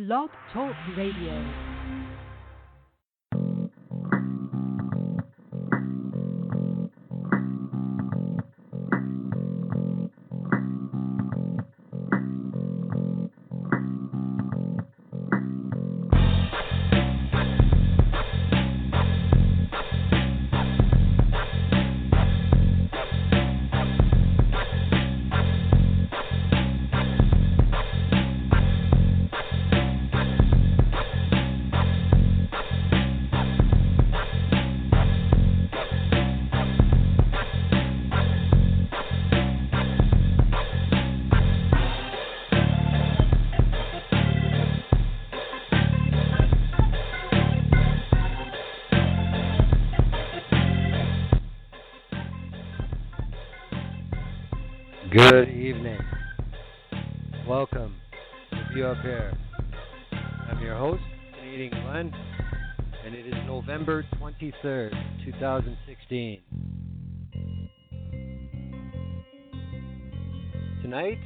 Blog Talk Radio. Good evening. Welcome to View Up Here. I'm your host, Canadian Glenn, and it is November 23rd, 2016. Tonight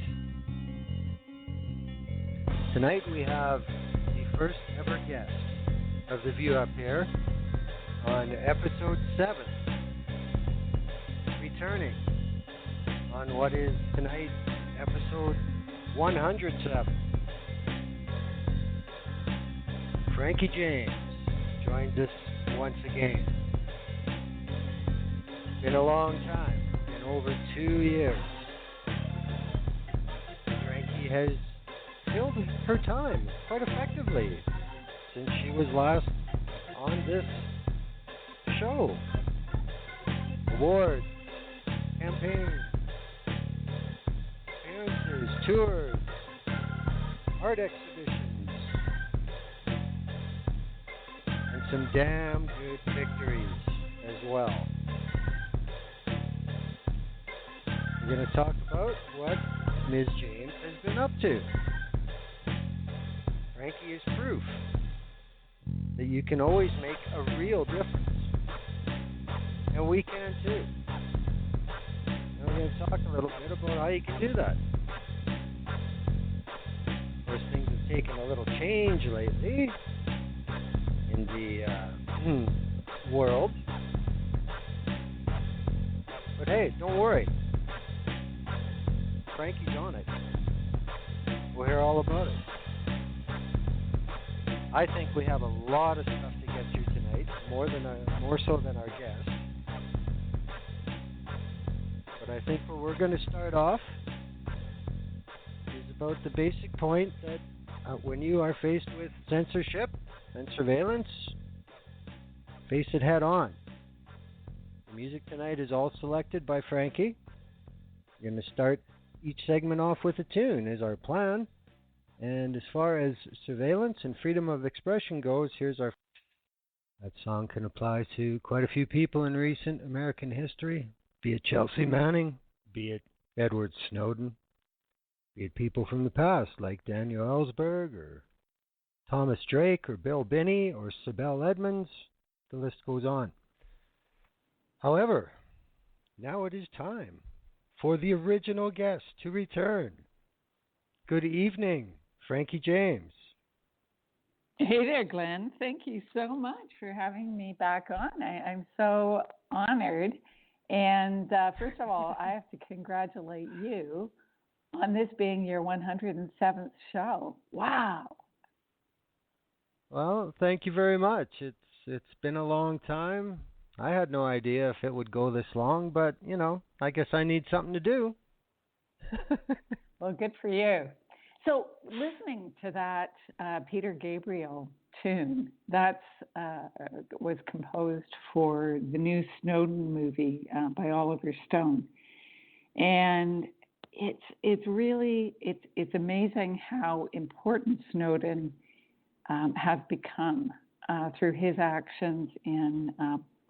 we have the first ever guest of the View Up Here on episode 7, returning on what is tonight episode 107. Franke James joins us once again. Been a long time, been over 2 years. Franke has filled her time quite effectively since she was last on this show. Awards, campaigns, tours, art exhibitions, and some damn good victories as well. We're going to talk about what Ms. James has been up to. Franke is proof that you can always make a real difference. And we can too. And we're going to talk a little bit about how you can do that. Things have taken a little change lately in the world. But hey, don't worry. Franke's on it. We'll hear all about it. I think we have a lot of stuff to get through tonight, more so than our guest. But I think where we're going to start off about the basic point that when you are faced with censorship and surveillance, face it head on. The music tonight is all selected by Franke. We're going to start each segment off with a tune is our plan. And as far as surveillance and freedom of expression goes, here's our... That song can apply to quite a few people in recent American history, be it Chelsea Manning, be it Edward Snowden, be it people from the past like Daniel Ellsberg or Thomas Drake or Bill Binney or Sibel Edmonds. The list goes on. However, now it is time for the original guest to return. Good evening, Franke James. Hey there, Glenn. Thank you so much for having me back on. I'm so honored. And first of all, I have to congratulate you on this being your 107th show. Wow. Well, thank you very much. It's been a long time. I had no idea if it would go this long, but, I guess I need something to do. Well, good for you. So listening to that Peter Gabriel tune, that was composed for the new Snowden movie by Oliver Stone. And it's really amazing how important Snowden has become through his actions in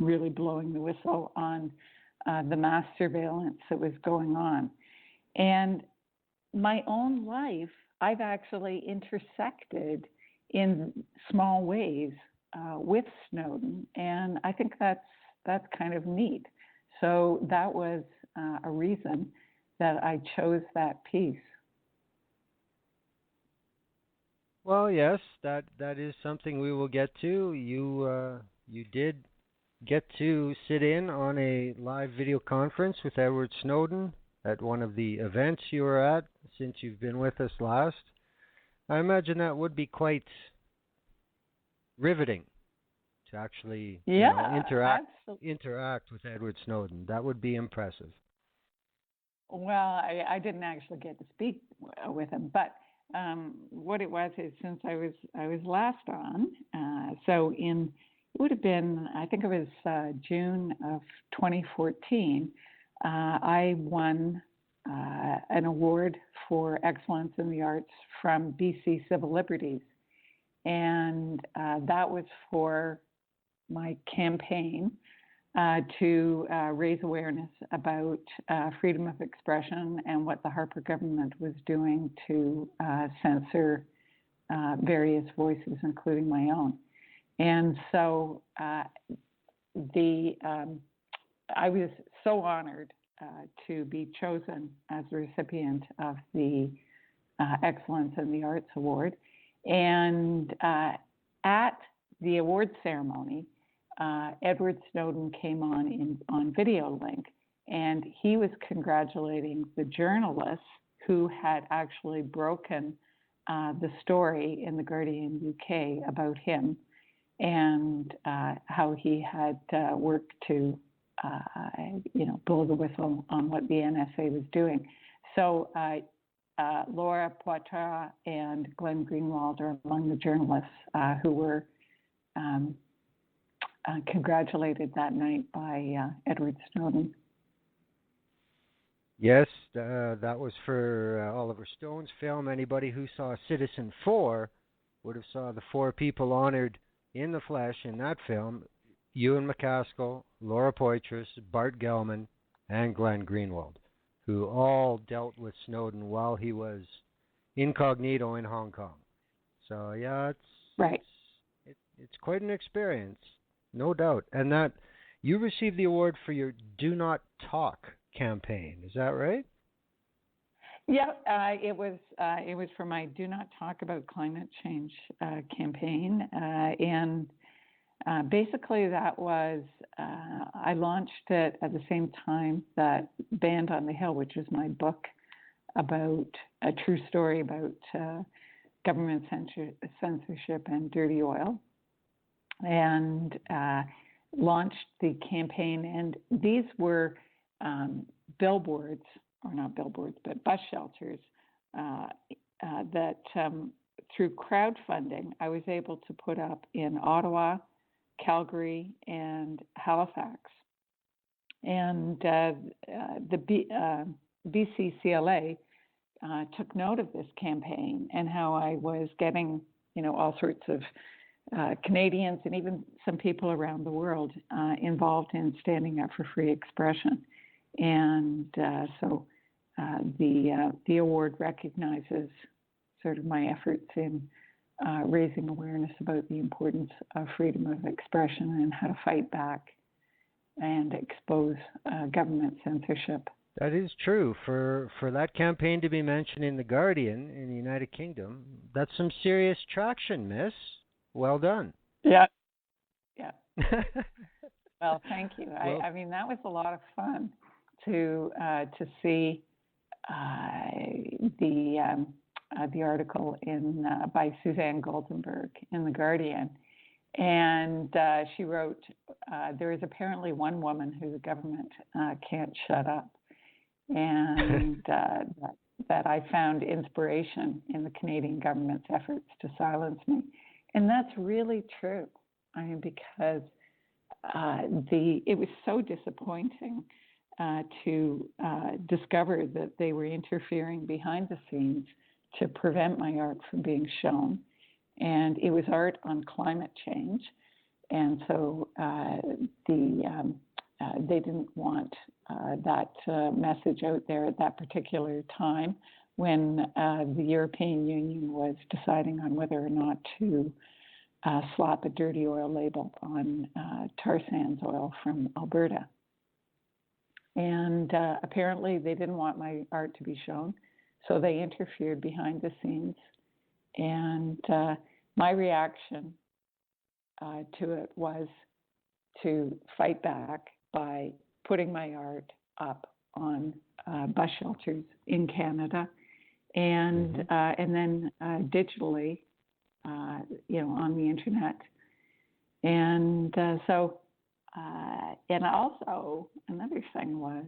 really blowing the whistle on the mass surveillance that was going on. And my own life, I've actually intersected in small ways with Snowden, and I think that's kind of neat. So that was a reason that I chose that piece. Well, yes, that is something we will get to. You did get to sit in on a live video conference with Edward Snowden at one of the events you were at since you've been with us last. I imagine that would be quite riveting to actually, Yeah, interact with Edward Snowden. That would be impressive. well, I didn't actually get to speak with him, but what it was is since I was last on, so it would have been, I think it was June of 2014. I won an award for excellence in the arts from BC Civil Liberties, and that was for my campaign to raise awareness about freedom of expression and what the Harper government was doing to censor various voices, including my own. And so I was so honored to be chosen as the recipient of the Excellence in the Arts Award. And at the award ceremony, Edward Snowden came on video link, and he was congratulating the journalists who had actually broken the story in the Guardian UK about him and how he had worked to, blow the whistle on what the NSA was doing. So Laura Poitras and Glenn Greenwald are among the journalists who were congratulated that night by Edward Snowden. Yes, that was for Oliver Stone's film. Anybody who saw Citizen 4 would have saw the four people honored in the flesh in that film: Ewan MacAskill, Laura Poitras, Bart Gellman, and Glenn Greenwald, who all dealt with Snowden while he was incognito in Hong Kong. So yeah, it's quite an experience, no doubt. And that you received the award for your Do Not Talk campaign. Is that right? Yeah, it was for my Do Not Talk About Climate Change campaign, and basically that was I launched it at the same time that Band on the Hill, which is my book about a true story about government censorship and dirty oil, and launched the campaign. And these were billboards, or not billboards, but bus shelters that through crowdfunding I was able to put up in Ottawa, Calgary, and Halifax. And the BCCLA took note of this campaign and how I was getting, all sorts of Canadians and even some people around the world involved in standing up for free expression. And so the award recognizes sort of my efforts in raising awareness about the importance of freedom of expression and how to fight back and expose government censorship. That is true. For that campaign to be mentioned in The Guardian in the United Kingdom, that's some serious traction, miss. Well done. Yeah. Well, thank you. Well, I mean, that was a lot of fun to see the article by Suzanne Goldenberg in The Guardian. And she wrote, there is apparently one woman who the government can't shut up. And that I found inspiration in the Canadian government's efforts to silence me. And that's really true. I mean, because it was so disappointing to discover that they were interfering behind the scenes to prevent my art from being shown. And it was art on climate change. And so they didn't want that message out there at that particular time when the European Union was deciding on whether or not to slap a dirty oil label on tar sands oil from Alberta. And apparently they didn't want my art to be shown, so they interfered behind the scenes And my reaction to it was to fight back by putting my art up on bus shelters in Canada, and then digitally, on the internet. And and also another thing was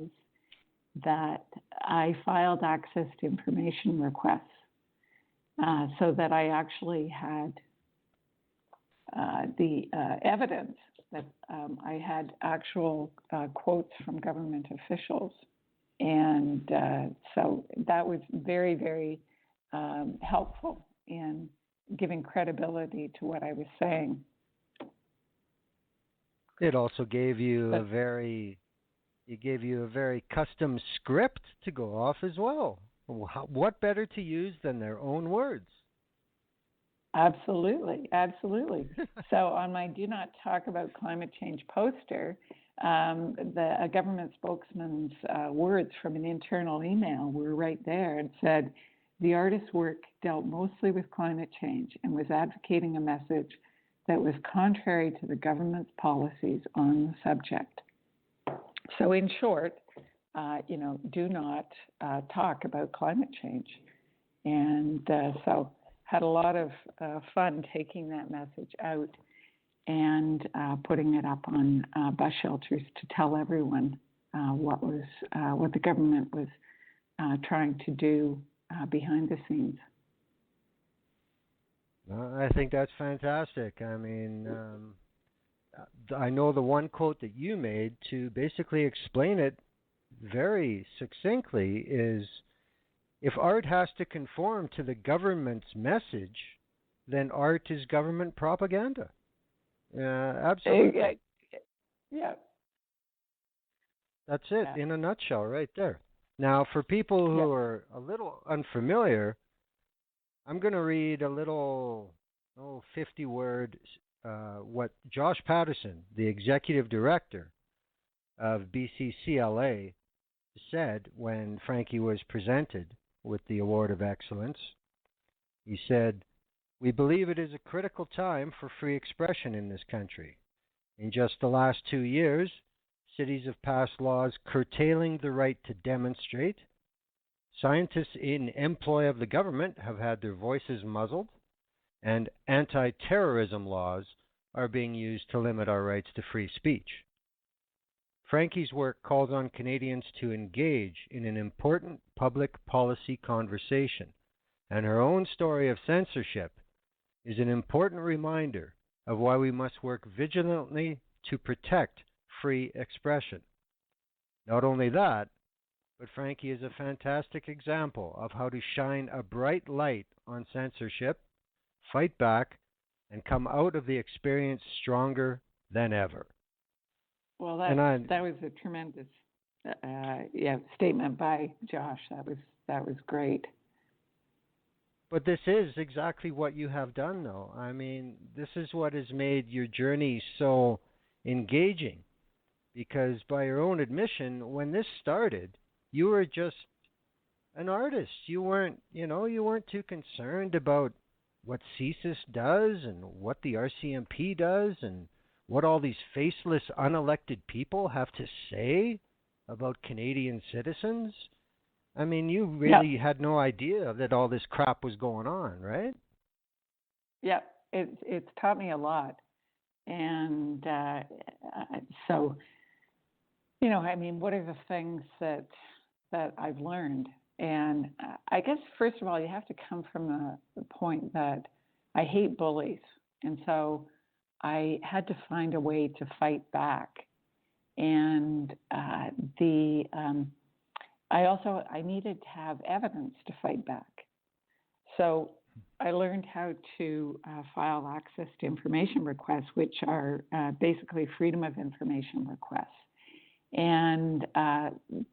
that I filed access to information requests so that I actually had the evidence that I had actual quotes from government officials. And so that was very, very helpful in giving credibility to what I was saying. It also gave you a very custom script to go off as well. What better to use than their own words? Absolutely, absolutely. So on my Do Not Talk About Climate Change poster, a government spokesman's words from an internal email were right there and said, the artist's work dealt mostly with climate change and was advocating a message that was contrary to the government's policies on the subject. So in short, do not talk about climate change. And so had a lot of fun taking that message out and putting it up on bus shelters to tell everyone what the government was trying to do behind the scenes. I think that's fantastic. I mean, I know the one quote that you made to basically explain it very succinctly is, if art has to conform to the government's message, then art is government propaganda. Absolutely. Yeah. That's it in a nutshell right there. Now, for people who are a little unfamiliar, I'm going to read a little 50-word what Josh Patterson, the executive director of BCCLA, said when Frankie was presented with the Award of Excellence. He said, "We believe it is a critical time for free expression in this country. In just the last 2 years, cities have passed laws curtailing the right to demonstrate. Scientists in employ of the government have had their voices muzzled, and anti-terrorism laws are being used to limit our rights to free speech. Frankie's work calls on Canadians to engage in an important public policy conversation, and her own story of censorship is an important reminder of why we must work vigilantly to protect free expression. Not only that, but Frankie is a fantastic example of how to shine a bright light on censorship, fight back, and come out of the experience stronger than ever." Well, that was a tremendous statement by Josh. That was great. But this is exactly what you have done, though. I mean, this is what has made your journey so engaging. Because by your own admission, when this started, you were just an artist. You weren't too concerned about what CSIS does and what the RCMP does and what all these faceless, unelected people have to say about Canadian citizens. I mean, you really had no idea that all this crap was going on, right? Yeah, it's taught me a lot. And so, I mean, what are the things that I've learned? And I guess, first of all, you have to come from the point that I hate bullies. And so I had to find a way to fight back. And I needed to have evidence to fight back. So I learned how to file access to information requests, which are basically freedom of information requests. And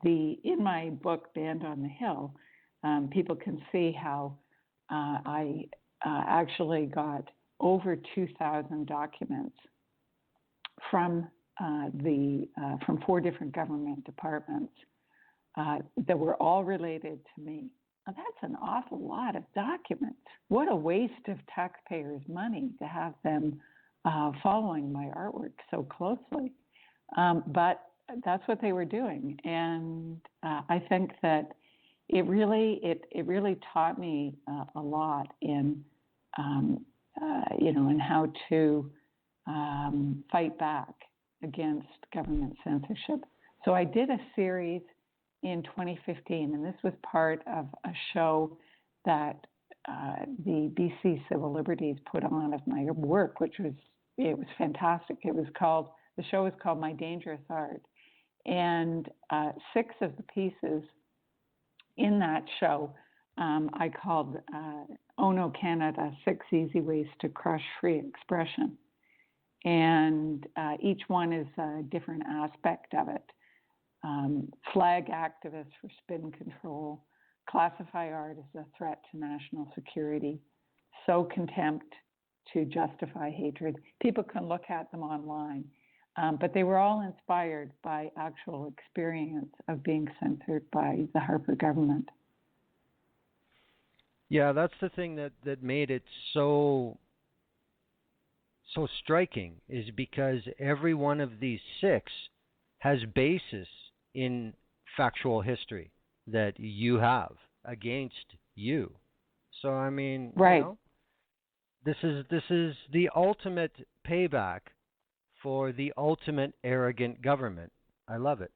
in my book, Band on the Hill, people can see how I actually got over 2,000 documents from 4 different government departments that were all related to me. that's an awful lot of documents. What a waste of taxpayers' money to have them following my artwork so closely. But that's what they were doing, and I think that it really taught me a lot in in how to fight back against government censorship. So I did a series in 2015, and this was part of a show that the BC Civil Liberties put on of my work, it was fantastic. The show was called My Dangerous Art, and 6 of the pieces in that show I called Oh No Canada, 6 Easy Ways to Crush Free Expression. And each one is a different aspect of it. Flag activists for spin control, classify art as a threat to national security, sow contempt to justify hatred. People can look at them online, but they were all inspired by actual experience of being censored by the Harper government. Yeah, that's the thing that made it so striking, is because every one of these 6 has basis in factual history that you have against you. So I mean, right. This is the ultimate payback for the ultimate arrogant government. I love it.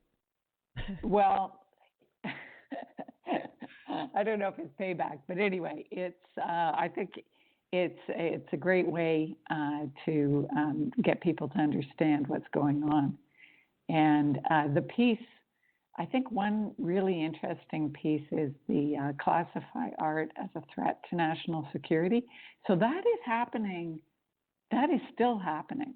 Well, I don't know if it's payback, but anyway, I think it's a great way to get people to understand what's going on. And the piece, I think one really interesting piece is the classify art as a threat to national security. So that is happening. That is still happening.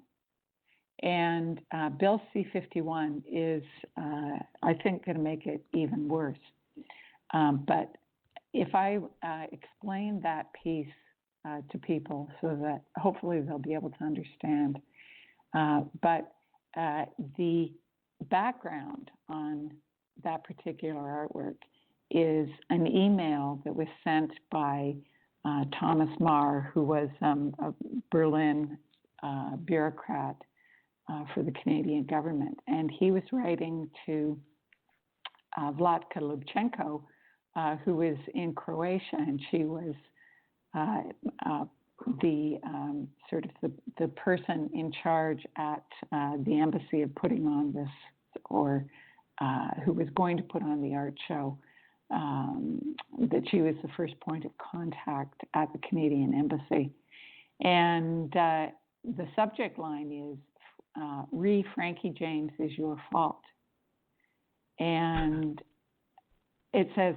And Bill C-51 is, I think, going to make it even worse. But if I explain that piece to people so that hopefully they'll be able to understand. But the background on that particular artwork is an email that was sent by Thomas Marr, who was a Berlin bureaucrat for the Canadian government. And he was writing to Vlatka Lubchenko, who was in Croatia, and she was the person in charge at the embassy of putting on this, or who was going to put on the art show, that she was the first point of contact at the Canadian embassy. And the subject line is, Franke James is your fault. And it says,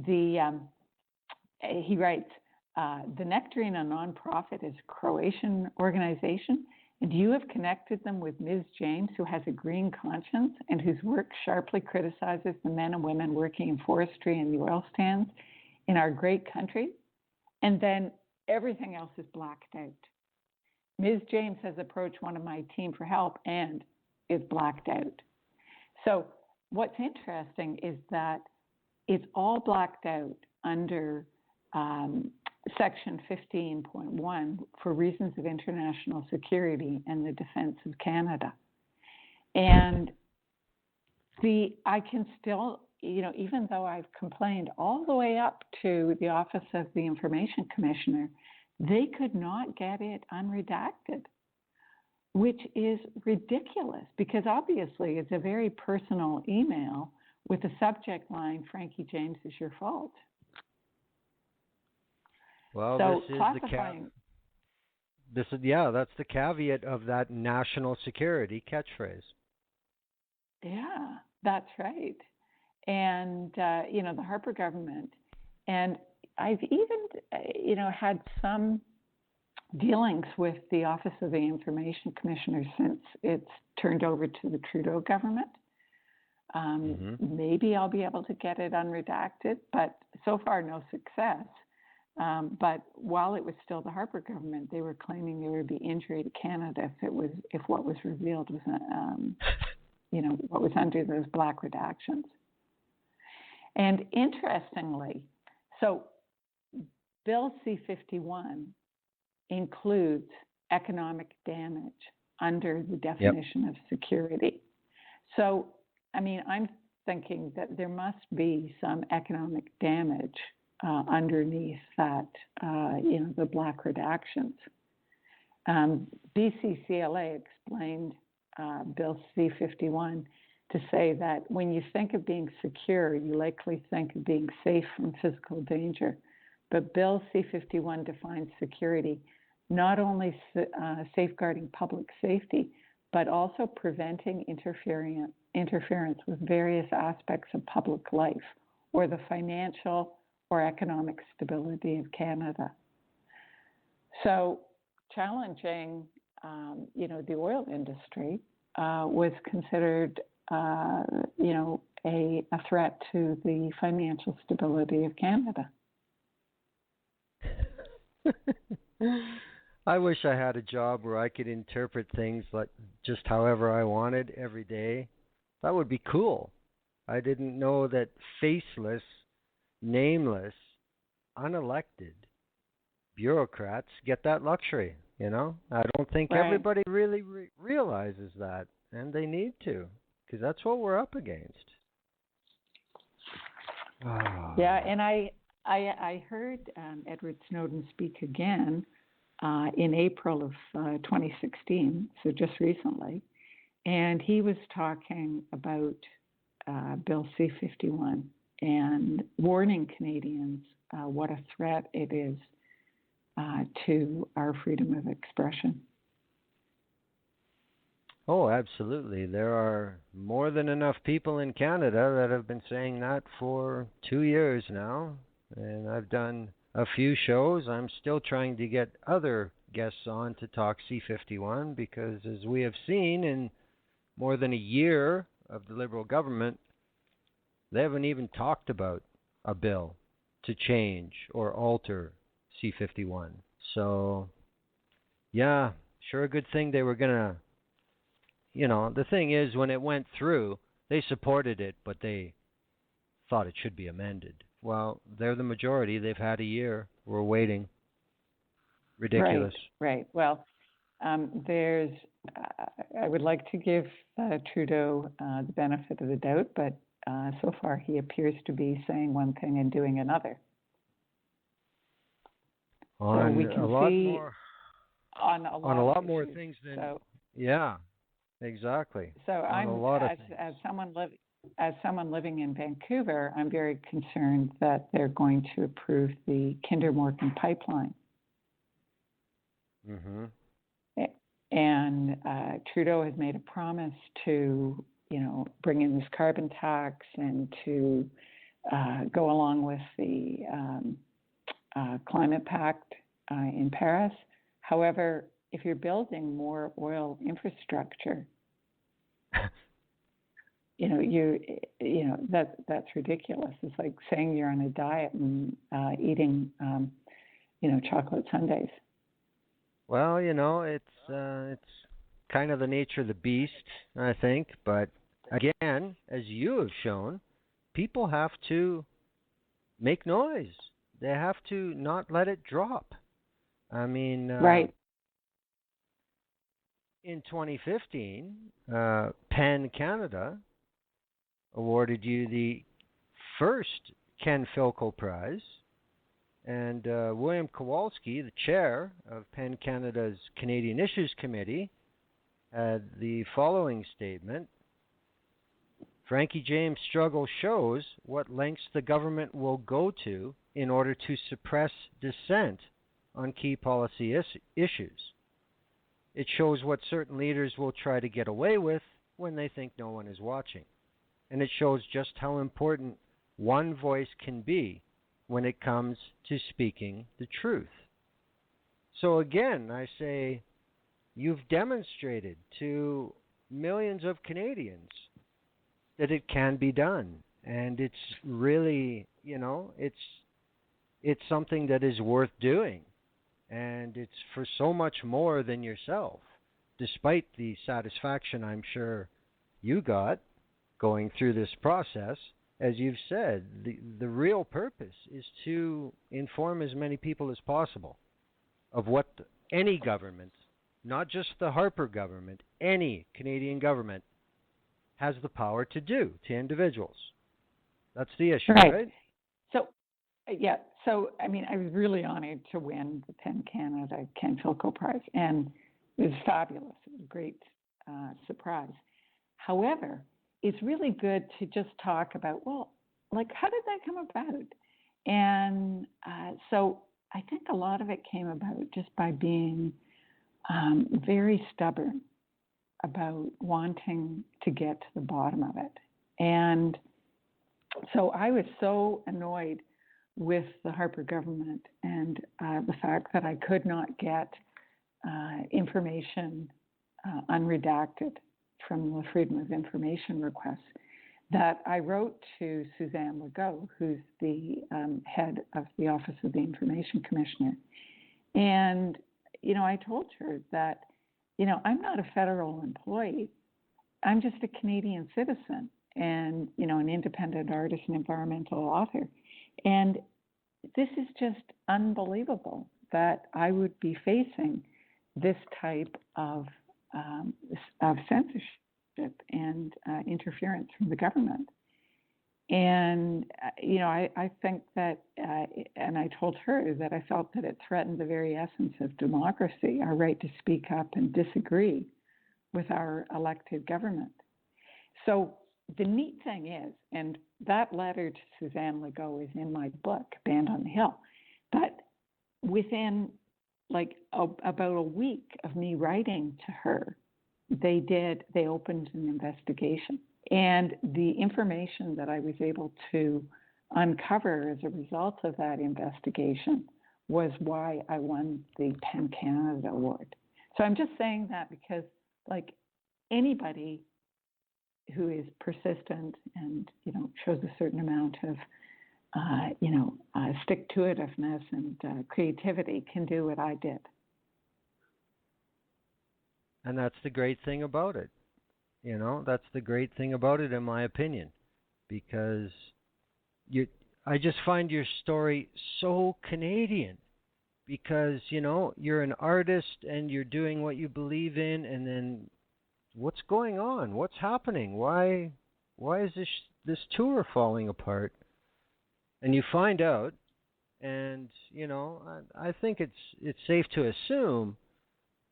he writes, the Nectarine, a nonprofit, is a Croatian organization, and you have connected them with Ms. James, who has a green conscience and whose work sharply criticizes the men and women working in forestry and the oil sands in our great country, and then everything else is blacked out. Ms. James has approached one of my team for help and is blacked out. So what's interesting is that it's all blacked out under Section 15.1 for reasons of international security and the defense of Canada. And I can still, even though I've complained all the way up to the Office of the Information Commissioner, they could not get it unredacted, which is ridiculous because obviously it's a very personal email with the subject line, Franke James is your fault. Well, so this is classifying. That's the caveat of that national security catchphrase. Yeah, that's right. And, the Harper government, and I've even, had some dealings with the Office of the Information Commissioner since it's turned over to the Trudeau government. Maybe I'll be able to get it unredacted, but so far no success. But while it was still the Harper government, they were claiming there would be injury to Canada if what was revealed was, what was under those black redactions. And interestingly, So Bill C-51 includes economic damage under the definition of security. So, I mean, I'm thinking that there must be some economic damage underneath that, the black redactions. BCCLA explained Bill C-51 to say that when you think of being secure, you likely think of being safe from physical danger. But Bill C-51 defines security not only safeguarding public safety, but also preventing interference with various aspects of public life or the financial or economic stability of Canada. So challenging, the oil industry was considered, a threat to the financial stability of Canada. I wish I had a job where I could interpret things like just however I wanted every day. That would be cool. I didn't know that faceless, nameless, unelected bureaucrats get that luxury, I don't think everybody really realizes that, and they need to, because that's what we're up against. Yeah, and I heard Edward Snowden speak again in April of 2016, so just recently, and he was talking about Bill C-51 and warning Canadians what a threat it is to our freedom of expression. Oh, absolutely. There are more than enough people in Canada that have been saying that for 2 years now, and I've done a few shows. I'm still trying to get other guests on to talk C-51 because, as we have seen in more than a year of the Liberal government, they haven't even talked about a bill to change or alter C-51. So, yeah, sure a good thing they were going to, the thing is, when it went through, they supported it, but they thought it should be amended. Well, they're the majority. They've had a year. We're waiting. Ridiculous. Right. Well, I would like to give Trudeau the benefit of the doubt, but so far he appears to be saying one thing and doing another. On so we can a lot see more. On a lot more issues. things than. So, yeah, exactly. So on as someone living in Vancouver, I'm very concerned that they're going to approve the Kinder Morgan pipeline. Mm-hmm. And Trudeau has made a promise to, bring in this carbon tax and to go along with the climate pact in Paris. However, if you're building more oil infrastructure, that's ridiculous. It's like saying you're on a diet and eating, chocolate sundaes. Well, it's kind of the nature of the beast, I think. But again, as you have shown, people have to make noise. They have to not let it drop. I mean, right. In 2015, PEN Canada awarded you the first Ken Filko Prize, and William Kowalski, the chair of PEN Canada's Canadian Issues Committee, had the following statement: Franke James' struggle shows what lengths the government will go to in order to suppress dissent on key policy issues. It shows what certain leaders will try to get away with when they think no one is watching. And it shows just how important one voice can be when it comes to speaking the truth. So again, I say, you've demonstrated to millions of Canadians that it can be done. And it's really, it's something that is worth doing. And it's for so much more than yourself, despite the satisfaction I'm sure you got going through this process. as you've said, the real purpose is to inform as many people as possible of what any government, not just the Harper government, any Canadian government has the power to do to individuals. That's the issue, right? So, yeah. So, I mean, I was really honored to win the PEN Canada Ken Filko Prize, and it was fabulous. It was a great surprise. However, it's really good to just talk about, well, like, how did that come about? And so I think a lot of it came about just by being very stubborn about wanting to get to the bottom of it. And so I was so annoyed with the Harper government and the fact that I could not get information unredacted from the Freedom of Information requests that I wrote to Suzanne Legault, who's the head of the Office of the Information Commissioner. And, you know, I told her that, you know, I'm not a federal employee. I'm just a Canadian citizen and, you know, an independent artist and environmental author. And this is just unbelievable that I would be facing this type of censorship and interference from the government. And, you know, I think that, and I told her that I felt that it threatened the very essence of democracy, our right to speak up and disagree with our elected government. So the neat thing is, and that letter to Suzanne Legault is in my book, Band on the Hill, but within like about a week of me writing to her, they opened an investigation. And the information that I was able to uncover as a result of that investigation was why I won the PEN Canada Award. So I'm just saying that because, like, anybody who is persistent and, you know, shows a certain amount of, stick-to-itiveness and creativity can do what I did. And that's the great thing about it. You know, that's the great thing about it, in my opinion, because I just find your story so Canadian because, you know, you're an artist and you're doing what you believe in, and then what's going on? What's happening? Why is this tour falling apart? And you find out, and, you know, I think it's safe to assume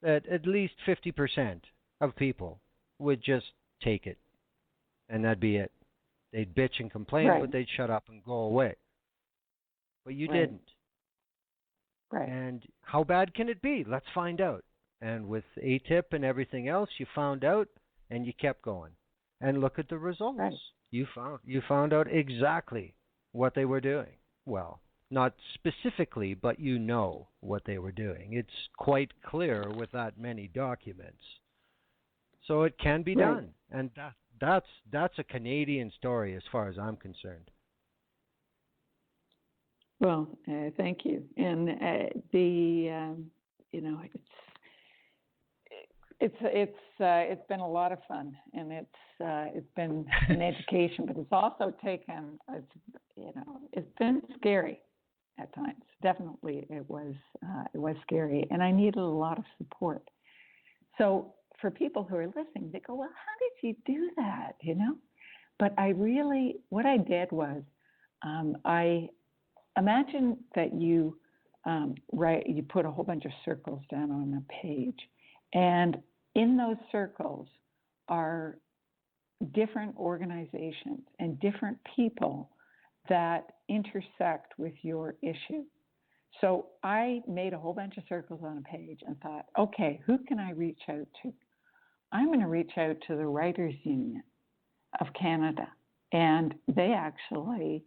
that at least 50% of people would just take it, and that'd be it. They'd bitch and complain, right. But they'd shut up and go away. But you didn't. Right. And how bad can it be? Let's find out. And with ATIP and everything else, you found out, and you kept going. And look at the results. Right. You found out exactly what they were doing. Well, not specifically, but you know what they were doing. It's quite clear with that many documents. So it can be done, and that's a Canadian story as far as I'm concerned. Well, thank you. And it's been a lot of fun, and it's been an education, but it's also taken, it's been scary at times. Definitely, it was scary, and I needed a lot of support. So for people who are listening, they go, well, how did you do that, you know? But what I did was, I imagine that you put a whole bunch of circles down on a page, and in those circles are different organizations and different people that intersect with your issue. So I made a whole bunch of circles on a page and thought, okay, who can I reach out to? I'm going to reach out to the Writers Union of Canada. And they actually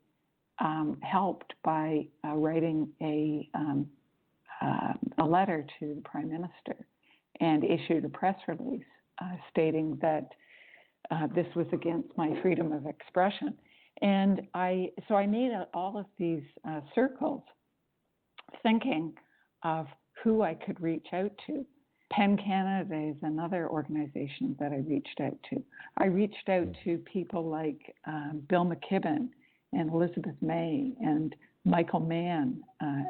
helped by writing a letter to the Prime Minister and issued a press release stating that this was against my freedom of expression. And I made all of these circles thinking of who I could reach out to. PEN Canada is another organization that I reached out to. I reached out to people like Bill McKibben and Elizabeth May and Michael Mann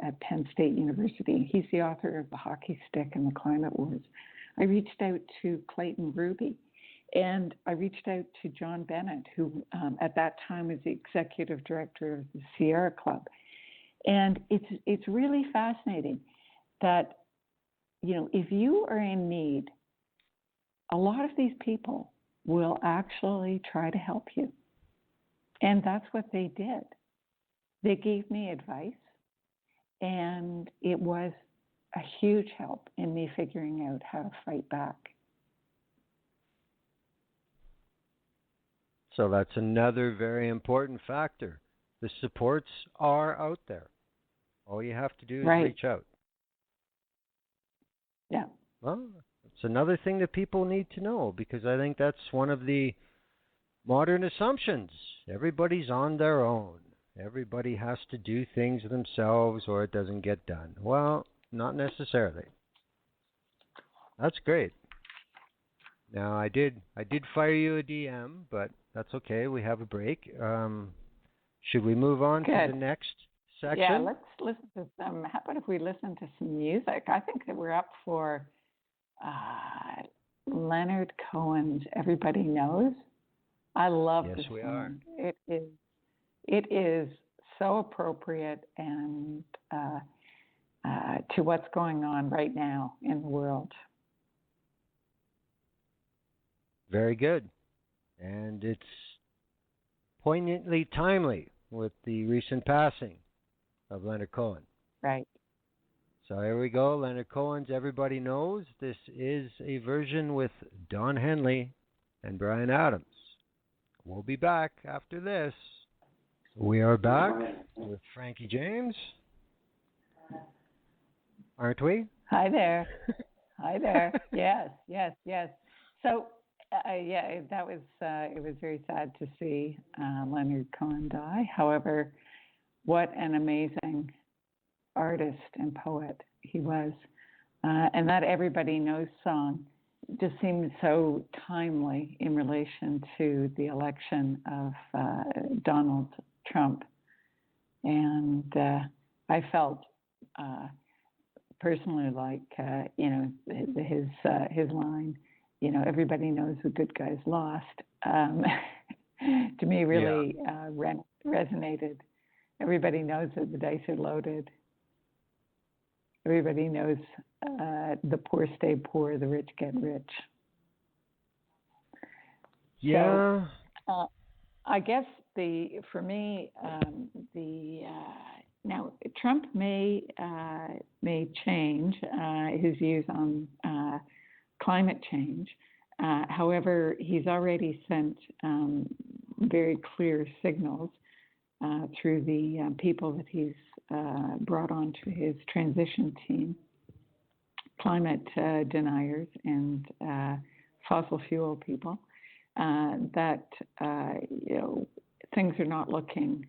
at Penn State University. He's the author of The Hockey Stick and the Climate Wars. I reached out to Clayton Ruby, and I reached out to John Bennett, who at that time was the executive director of the Sierra Club. And it's really fascinating that, you know, if you are in need, a lot of these people will actually try to help you. And that's what they did. They gave me advice, and it was a huge help in me figuring out how to fight back. So that's another very important factor. The supports are out there. All you have to do is reach out. Yeah. Well, it's another thing that people need to know, because I think that's one of the modern assumptions. Everybody's on their own. Everybody has to do things themselves or it doesn't get done. Well, not necessarily. That's great. Now, I did fire you a DM, but that's okay. We have a break. Should we move on to the next section? Yeah, let's listen to some. How about if we listen to some music? I think that we're up for Leonard Cohen's "Everybody Knows." I love this song. Yes, we are. It is so appropriate and to what's going on right now in the world. Very good. And it's poignantly timely with the recent passing of Leonard Cohen. Right. So here we go. Leonard Cohen's "Everybody Knows." This is a version with Don Henley and Bryan Adams. We'll be back after this. We are back with Franke James. Aren't we? Hi there. Hi there. Yes. So, that was, it was very sad to see Leonard Cohen die. However, what an amazing artist and poet he was. And that "Everybody Knows" song just seemed so timely in relation to the election of Donald Trump. And I felt personally like, his line, "Everybody knows the good guys lost," to me really resonated. Everybody knows that the dice are loaded. Everybody knows the poor stay poor, the rich get rich. Yeah. So, I guess for me, now Trump may change his views on climate change. However, he's already sent very clear signals through the people that he's brought onto his transition team, climate deniers and fossil fuel people, that things are not looking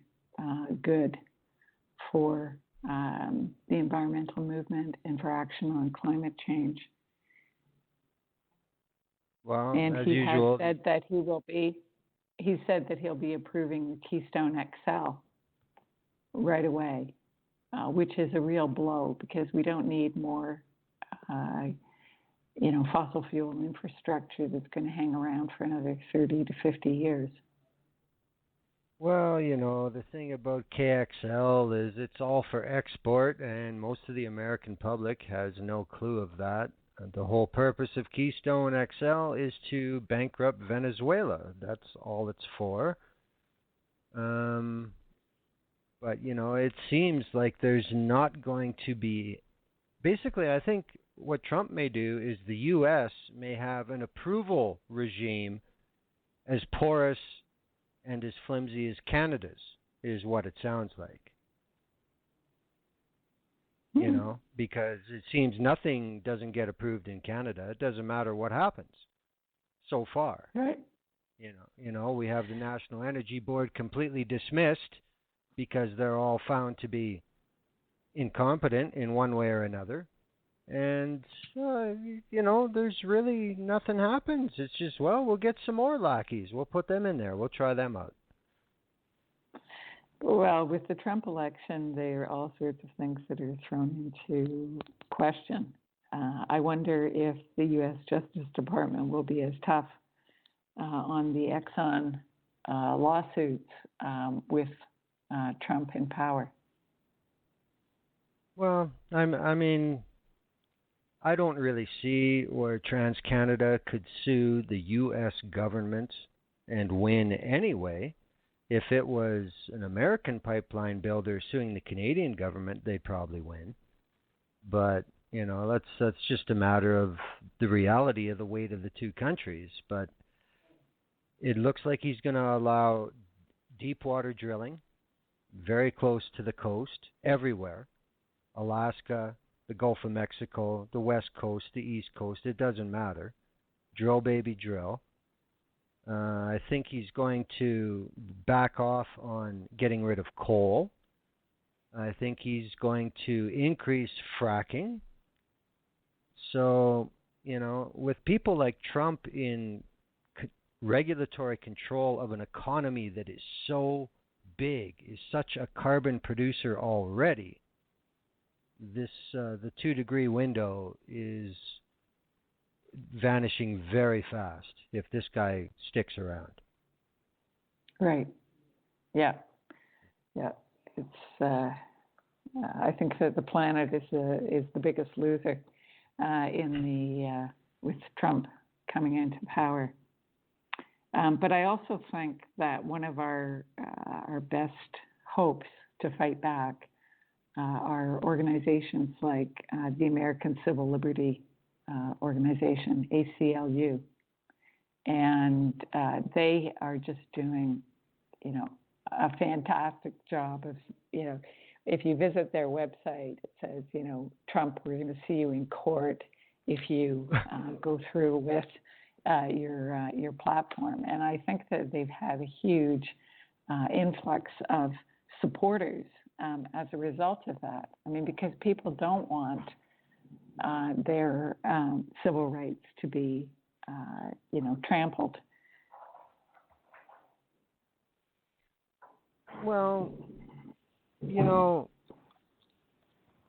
good for the environmental movement and for action on climate change. Well, and as he usual, has said that he said that he'll be approving the Keystone XL right away, which is a real blow because we don't need more, fossil fuel infrastructure that's going to hang around for another 30 to 50 years. Well, the thing about KXL is it's all for export, and most of the American public has no clue of that. The whole purpose of Keystone XL is to bankrupt Venezuela. That's all it's for. But, it seems like there's not going to be... Basically, I think what Trump may do is the U.S. may have an approval regime as porous and as flimsy as Canada's, is what it sounds like. Because it seems nothing doesn't get approved in Canada. It doesn't matter what happens so far. Right. We have the National Energy Board completely dismissed because they're all found to be incompetent in one way or another. And, there's really nothing happens. It's just, well, we'll get some more lackeys. We'll put them in there. We'll try them out. Well, with the Trump election, there are all sorts of things that are thrown into question. I wonder if the U.S. Justice Department will be as tough on the Exxon lawsuits with Trump in power. Well, I don't really see where TransCanada could sue the U.S. government and win anyway. If it was an American pipeline builder suing the Canadian government, they'd probably win. But, that's just a matter of the reality of the weight of the two countries. But it looks like he's going to allow deep water drilling very close to the coast, everywhere. Alaska, the Gulf of Mexico, the West Coast, the East Coast, it doesn't matter. Drill, baby, drill. I think he's going to back off on getting rid of coal. I think he's going to increase fracking. So, with people like Trump in regulatory control of an economy that is so big, is such a carbon producer already, the 2-degree window is vanishing very fast if this guy sticks around. Right. Yeah. It's. I think that the planet is the biggest loser with Trump coming into power. But I also think that one of our best hopes to fight back are organizations like the American Civil Liberty Organization, ACLU, and they are just doing, a fantastic job of, if you visit their website, it says, Trump, we're going to see you in court if you go through with your platform. And I think that they've had a huge influx of supporters as a result of that. Because people don't want their civil rights to be, trampled. Well,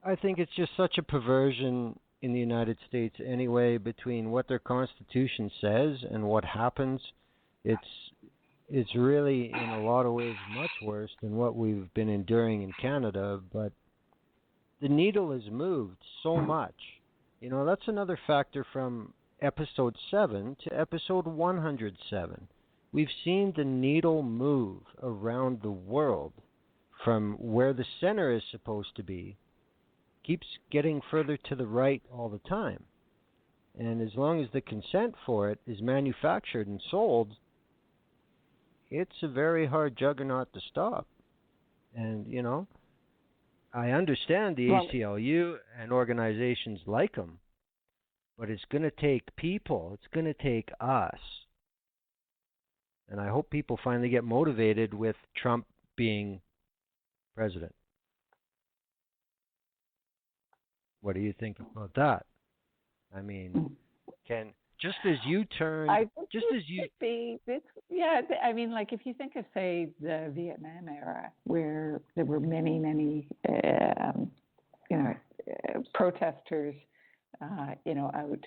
I think it's just such a perversion in the United States anyway between what their Constitution says and what happens. It's really, in a lot of ways, much worse than what we've been enduring in Canada, but the needle has moved so much. That's another factor from episode 7 to episode 107. We've seen the needle move around the world from where the center is supposed to be, keeps getting further to the right all the time. And as long as the consent for it is manufactured and sold, it's a very hard juggernaut to stop. And, I understand the ACLU and organizations like them, but it's going to take people. It's going to take us. And I hope people finally get motivated with Trump being president. What do you think about that? Just as you turn, if you think of, say, the Vietnam era, where there were many, protesters, out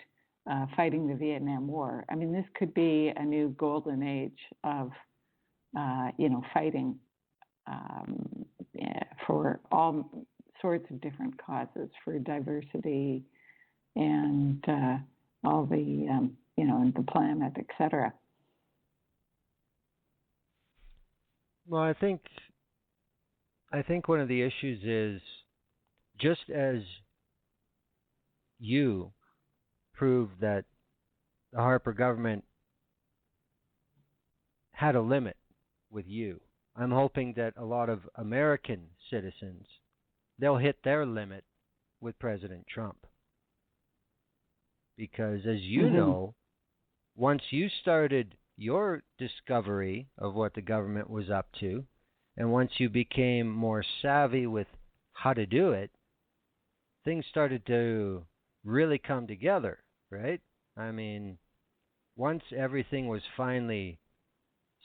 fighting the Vietnam War. This could be a new golden age of, fighting for all sorts of different causes, for diversity and all the, and the planet, etc. Well, I think one of the issues is, just as you proved that the Harper government had a limit with you, I'm hoping that a lot of American citizens, they'll hit their limit with President Trump. Because as you know, once you started your discovery of what the government was up to, and once you became more savvy with how to do it, things started to really come together, right? I mean, once everything was finally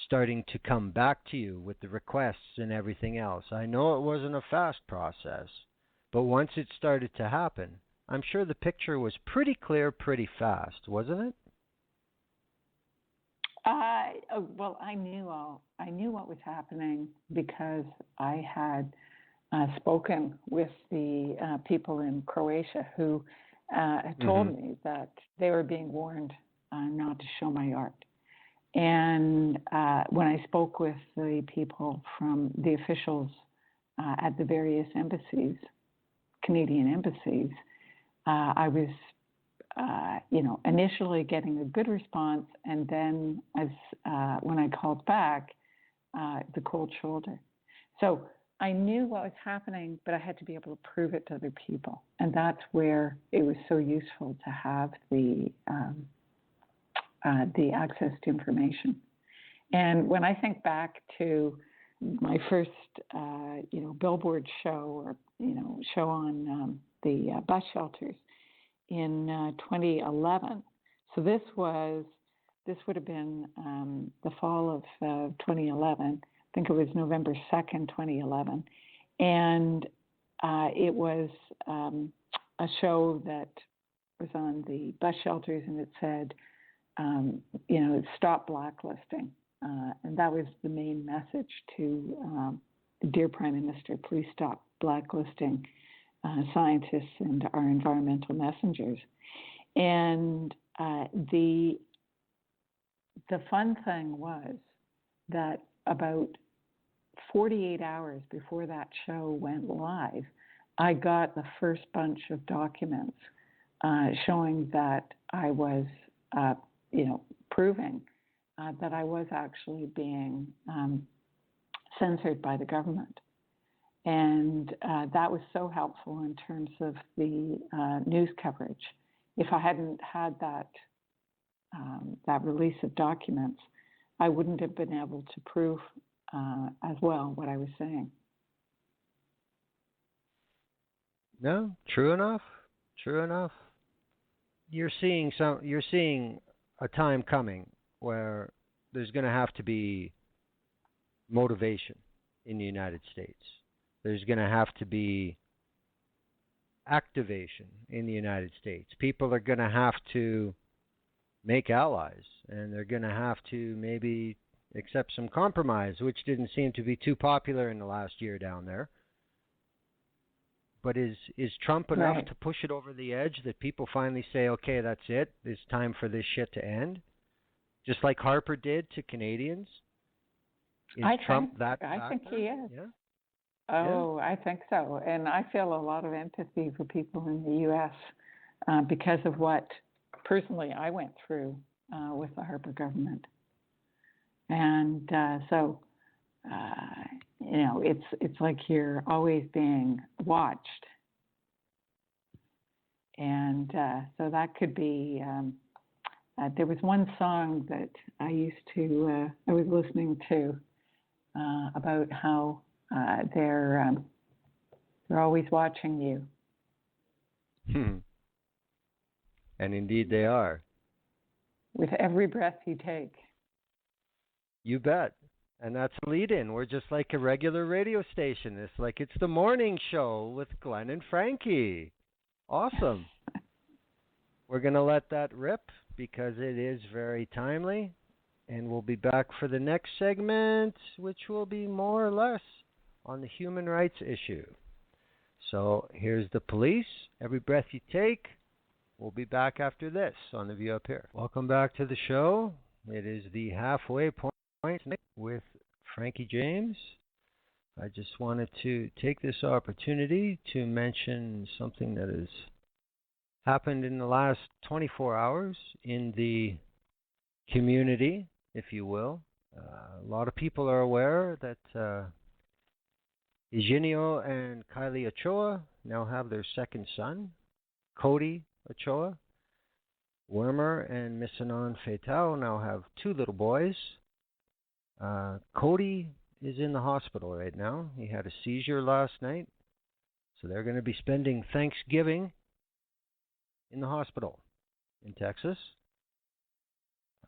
starting to come back to you with the requests and everything else, I know it wasn't a fast process, but once it started to happen, I'm sure the picture was pretty clear pretty fast, wasn't it? Well, I knew what was happening because I had spoken with the people in Croatia who had told me that they were being warned not to show my art. And when I spoke with the people from the officials at the various embassies, Canadian embassies, I was, initially getting a good response, and then as when I called back, the cold shoulder. So I knew what was happening, but I had to be able to prove it to other people, and that's where it was so useful to have the access to information. And when I think back to my first, billboard show or show on the bus shelters in 2011. So this would have been the fall of 2011. I think it was November 2nd, 2011, and it was a show that was on the bus shelters, and it said, stop blacklisting. And that was the main message to Dear Prime Minister, please stop blacklisting scientists and our environmental messengers. And the fun thing was that about 48 hours before that show went live, I got the first bunch of documents showing that I was, proving that I was actually being censored by the government. And that was so helpful in terms of the news coverage. If I hadn't had that release of documents, I wouldn't have been able to prove as well what I was saying. No, true enough. True enough. You're seeing a time coming where there's going to have to be motivation in the United States. There's going to have to be activation in the United States. People are going to have to make allies, and they're going to have to maybe accept some compromise, which didn't seem to be too popular in the last year down there. But is Trump enough to push it over the edge that people finally say, okay, that's it, it's time for this shit to end? Just like Harper did to Canadians? I think he is. Yeah? Oh, yeah. I think so. And I feel a lot of empathy for people in the U.S. Because of what, personally, I went through with the Harper government. And so, it's like you're always being watched. And so that could be, there was one song that I was listening to about how they're always watching you. And indeed they are. With every breath you take. You bet. And that's a lead-in. We're just like a regular radio station. It's the morning show with Glenn and Frankie. Awesome. We're going to let that rip because it is very timely. And we'll be back for the next segment, which will be more or less on the human rights issue. So here's the police. Every breath you take. We'll be back after this on The View Up Here. Welcome back to the show. It is the halfway point with Franke James. I just wanted to take this opportunity to mention something that has happened in the last 24 hours in the community, if you will. A lot of people are aware that Eugenio and Kylie Ochoa now have their second son, Cody Ochoa. Wormer and Misanon Fetal now have two little boys. Cody is in the hospital right now. He had a seizure last night. So they're going to be spending Thanksgiving in the hospital in Texas.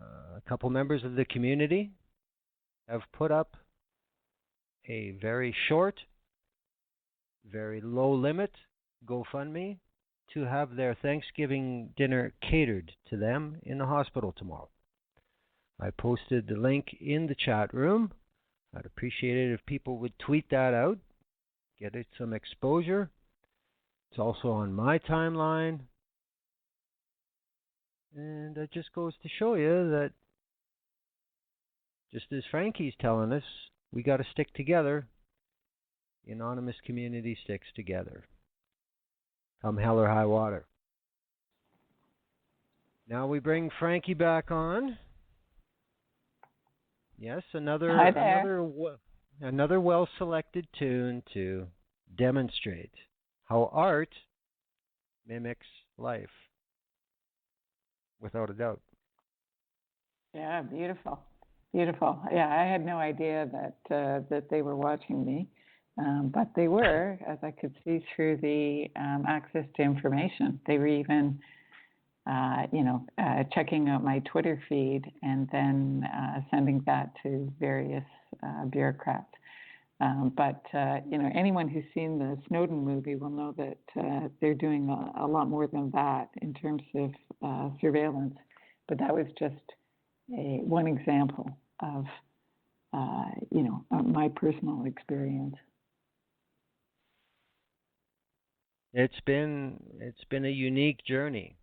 A couple members of the community have put up a very short, very low limit GoFundMe to have their Thanksgiving dinner catered to them in the hospital tomorrow. I posted the link in the chat room. I'd appreciate it if people would tweet that out, get it some exposure. It's also on my timeline. And it just goes to show you that, just as Frankie's telling us, we got to stick together. The anonymous community sticks together. Come hell or high water. Now we bring Frankie back on. Yes, another well-selected tune to demonstrate how art mimics life, without a doubt. Yeah, beautiful. Beautiful. Yeah, I had no idea that they were watching me, but they were, as I could see through the access to information. They were even, checking out my Twitter feed and then sending that to various bureaucrats. But anyone who's seen the Snowden movie will know that they're doing a lot more than that in terms of surveillance. But that was just one example of, my personal experience. It's been a unique journey,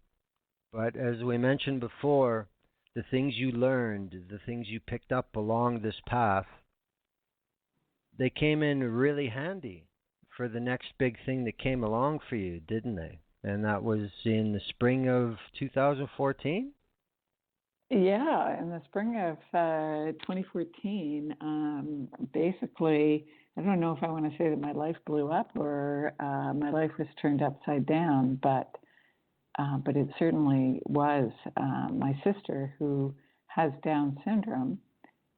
but as we mentioned before, the things you learned, the things you picked up along this path, they came in really handy for the next big thing that came along for you, didn't they? And that was in the spring of 2014? Yeah, in the spring of 2014, basically, I don't know if I want to say that my life blew up or my life was turned upside down, but it certainly was. My sister, who has Down syndrome,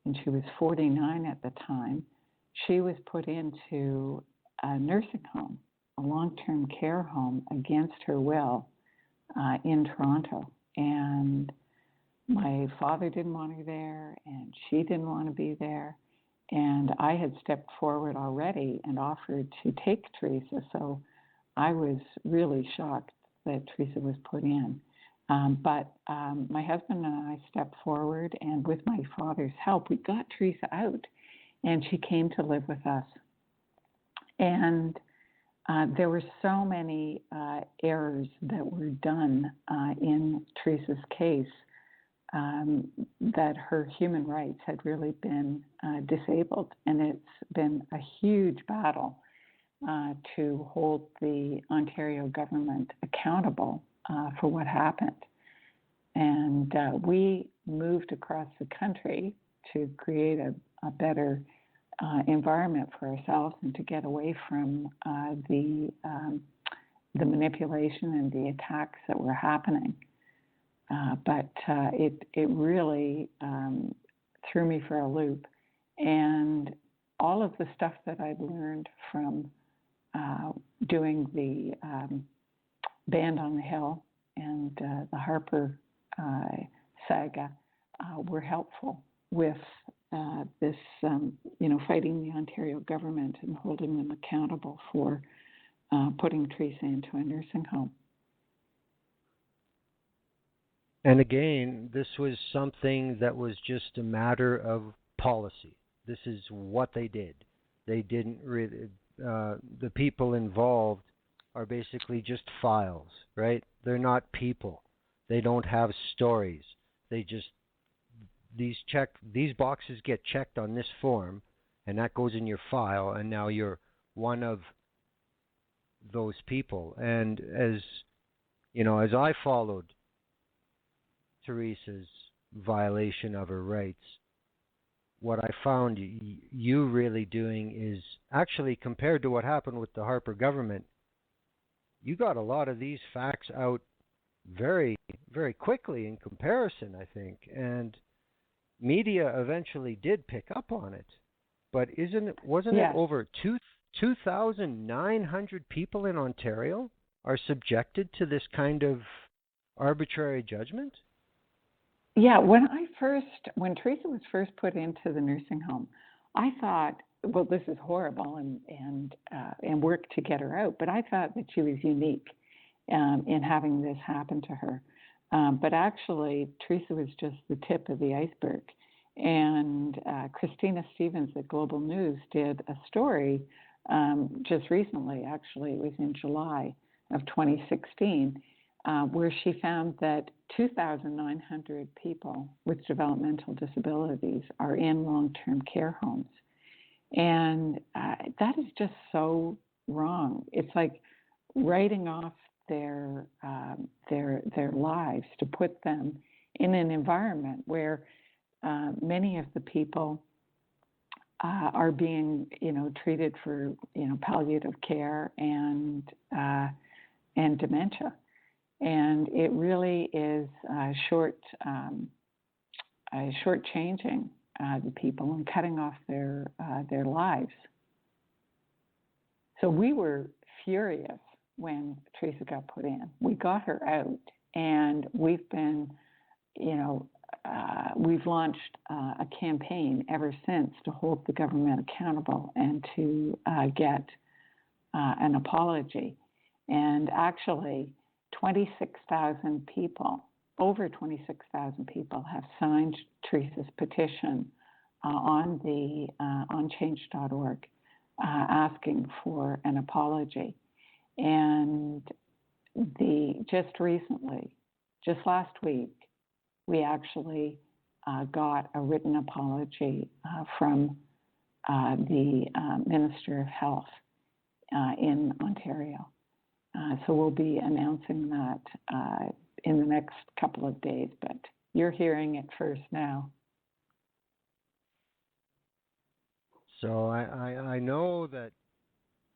and she was 49 at the time, she was put into a nursing home, a long-term care home, against her will in Toronto. And my father didn't want her there, and she didn't want to be there. And I had stepped forward already and offered to take Theresa, so I was really shocked that Theresa was put in. But my husband and I stepped forward, and with my father's help, we got Theresa out, and she came to live with us. And there were so many errors that were done in Theresa's case that her human rights had really been disabled. And it's been a huge battle to hold the Ontario government accountable for what happened. And we moved across the country to create a better environment for ourselves and to get away from the manipulation and the attacks that were happening. But it really threw me for a loop. And all of the stuff that I'd learned from doing the Band on the Hill and the Harper saga were helpful with this, fighting the Ontario government and holding them accountable for putting Theresa into a nursing home. And again, this was something that was just a matter of policy. This is what they did. They didn't really, the people involved are basically just files, right? They're not people. They don't have stories. They just, these boxes get checked on this form, and that goes in your file, and now you're one of those people. And as I followed Theresa's violation of her rights, what I found you really doing is actually, compared to what happened with the Harper government, you got a lot of these facts out very, very quickly in comparison, I think. And media eventually did pick up on it. But wasn't it over 2,900 people in Ontario are subjected to this kind of arbitrary judgment? Yeah, when Theresa was first put into the nursing home, I thought, well, this is horrible, and worked to get her out. But I thought that she was unique in having this happen to her. But actually, Theresa was just the tip of the iceberg. And Christina Stevens at Global News did a story just recently. Actually, it was in July of 2016. Where she found that 2,900 people with developmental disabilities are in long-term care homes. And that is just so wrong. It's like writing off their lives to put them in an environment where many of the people are being, treated for, palliative care and dementia. And it really is shortchanging the people and cutting off their lives. So we were furious when Theresa got put in. We got her out, and we've been, we've launched a campaign ever since to hold the government accountable and to get an apology. And actually, 26,000 people, over 26,000 people have signed Theresa's petition on change.org asking for an apology. And just recently, just last week, we actually got a written apology from the Minister of Health in Ontario. So we'll be announcing that in the next couple of days, but you're hearing it first now. So I know that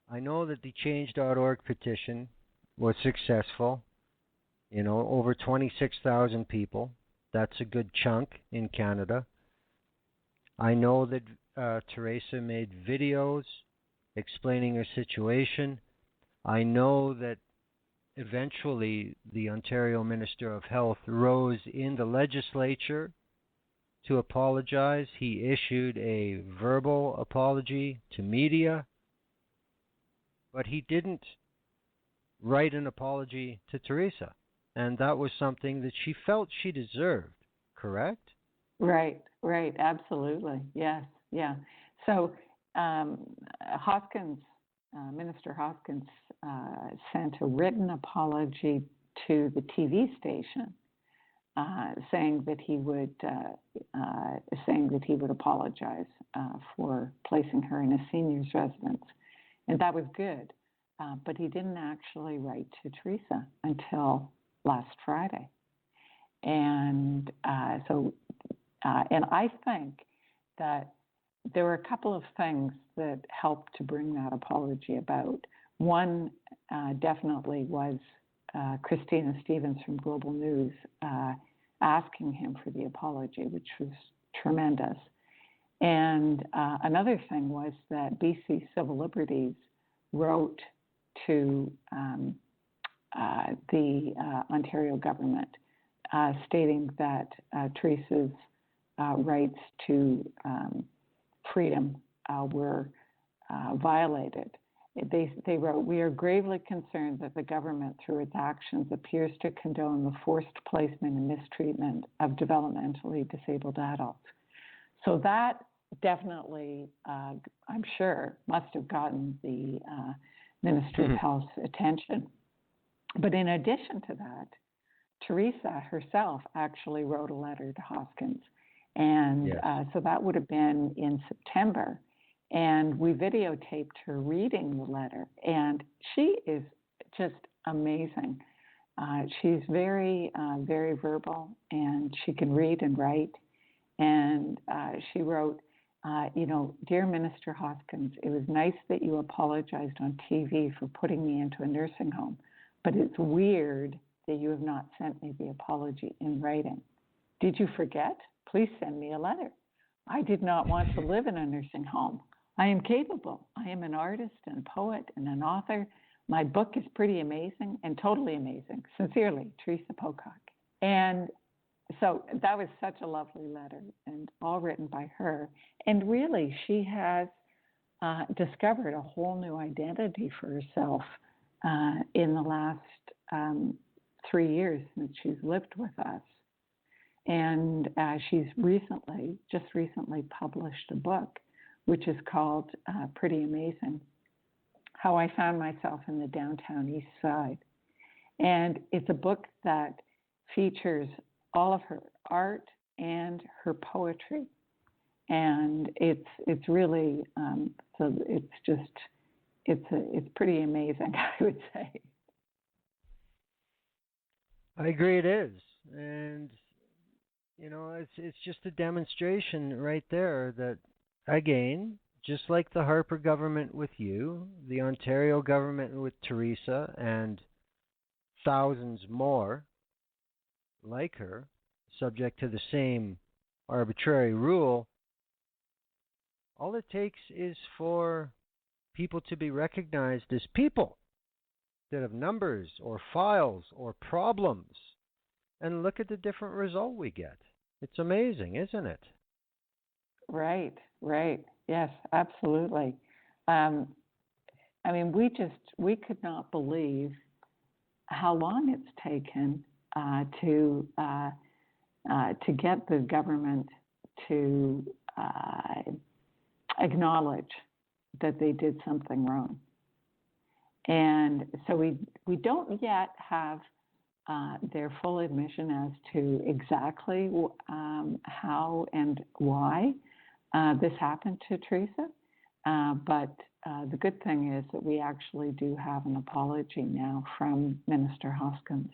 the change.org petition was successful. Over 26,000 people. That's a good chunk in Canada. I know that Theresa made videos explaining her situation. I know that eventually the Ontario Minister of Health rose in the legislature to apologize. He issued a verbal apology to media, but he didn't write an apology to Theresa. And that was something that she felt she deserved, correct? Right, absolutely, yes, yeah. So Minister Hoskins sent a written apology to the TV station, saying that he would apologize for placing her in a seniors residence, and that was good. But he didn't actually write to Theresa until last Friday, and and I think that there were a couple of things that helped to bring that apology about. One definitely was Christina Stevens from Global News asking him for the apology, which was tremendous. And another thing was that BC Civil Liberties wrote to the Ontario government stating that Theresa's rights to freedom were violated. They wrote, "We are gravely concerned that the government, through its actions, appears to condone the forced placement and mistreatment of developmentally disabled adults." So that definitely, I'm sure, must have gotten the Ministry of Health's attention. But in addition to that, Theresa herself actually wrote a letter to Hoskins. And yes. So that would have been in September. And we videotaped her reading the letter. And she is just amazing. She's very, very verbal, and she can read and write. And she wrote, "Dear Minister Hoskins, it was nice that you apologized on TV for putting me into a nursing home, but it's weird that you have not sent me the apology in writing. Did you forget? Please send me a letter. I did not want to live in a nursing home. I am capable. I am an artist and poet and an author. My book is pretty amazing and totally amazing. Sincerely, Theresa Pocock. And so that was such a lovely letter, and all written by her. And really, she has discovered a whole new identity for herself in the last 3 years since she's lived with us. And she's just recently published a book, which is called Pretty Amazing, How I Found Myself in the Downtown East Side. And it's a book that features all of her art and her poetry. And it's really, so it's pretty amazing, I would say. I agree it is. And, it's just a demonstration right there that, again, just like the Harper government with you, the Ontario government with Theresa, and thousands more like her, subject to the same arbitrary rule, all it takes is for people to be recognized as people instead of numbers or files or problems. And look at the different result we get. It's amazing, isn't it? Right. Yes, absolutely. We could not believe how long it's taken to get the government to acknowledge that they did something wrong. And so we don't yet have their full admission as to exactly how and why this happened to Theresa. But the good thing is that we actually do have an apology now from Minister Hoskins.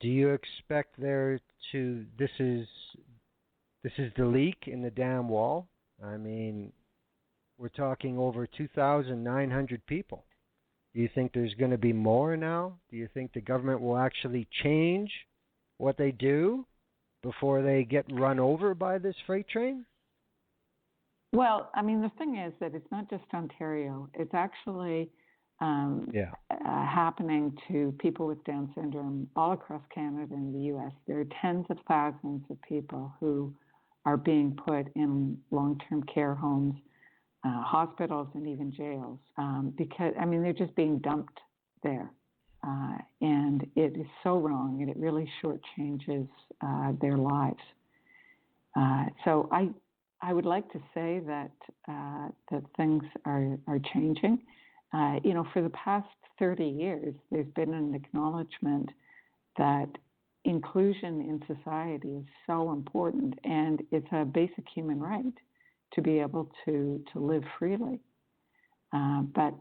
Do you expect this is the leak in the dam wall? I mean, we're talking over 2,900 people. Do you think there's going to be more now? Do you think the government will actually change what they do before they get run over by this freight train? Well, the thing is that it's not just Ontario. It's actually happening to people with Down syndrome all across Canada and the U.S. There are tens of thousands of people who are being put in long-term care homes, hospitals, and even jails because, they're just being dumped there. And it is so wrong, and it really shortchanges their lives. So I would like to say that things are changing. For the past 30 years, there's been an acknowledgement that inclusion in society is so important, and it's a basic human right to be able to live freely. But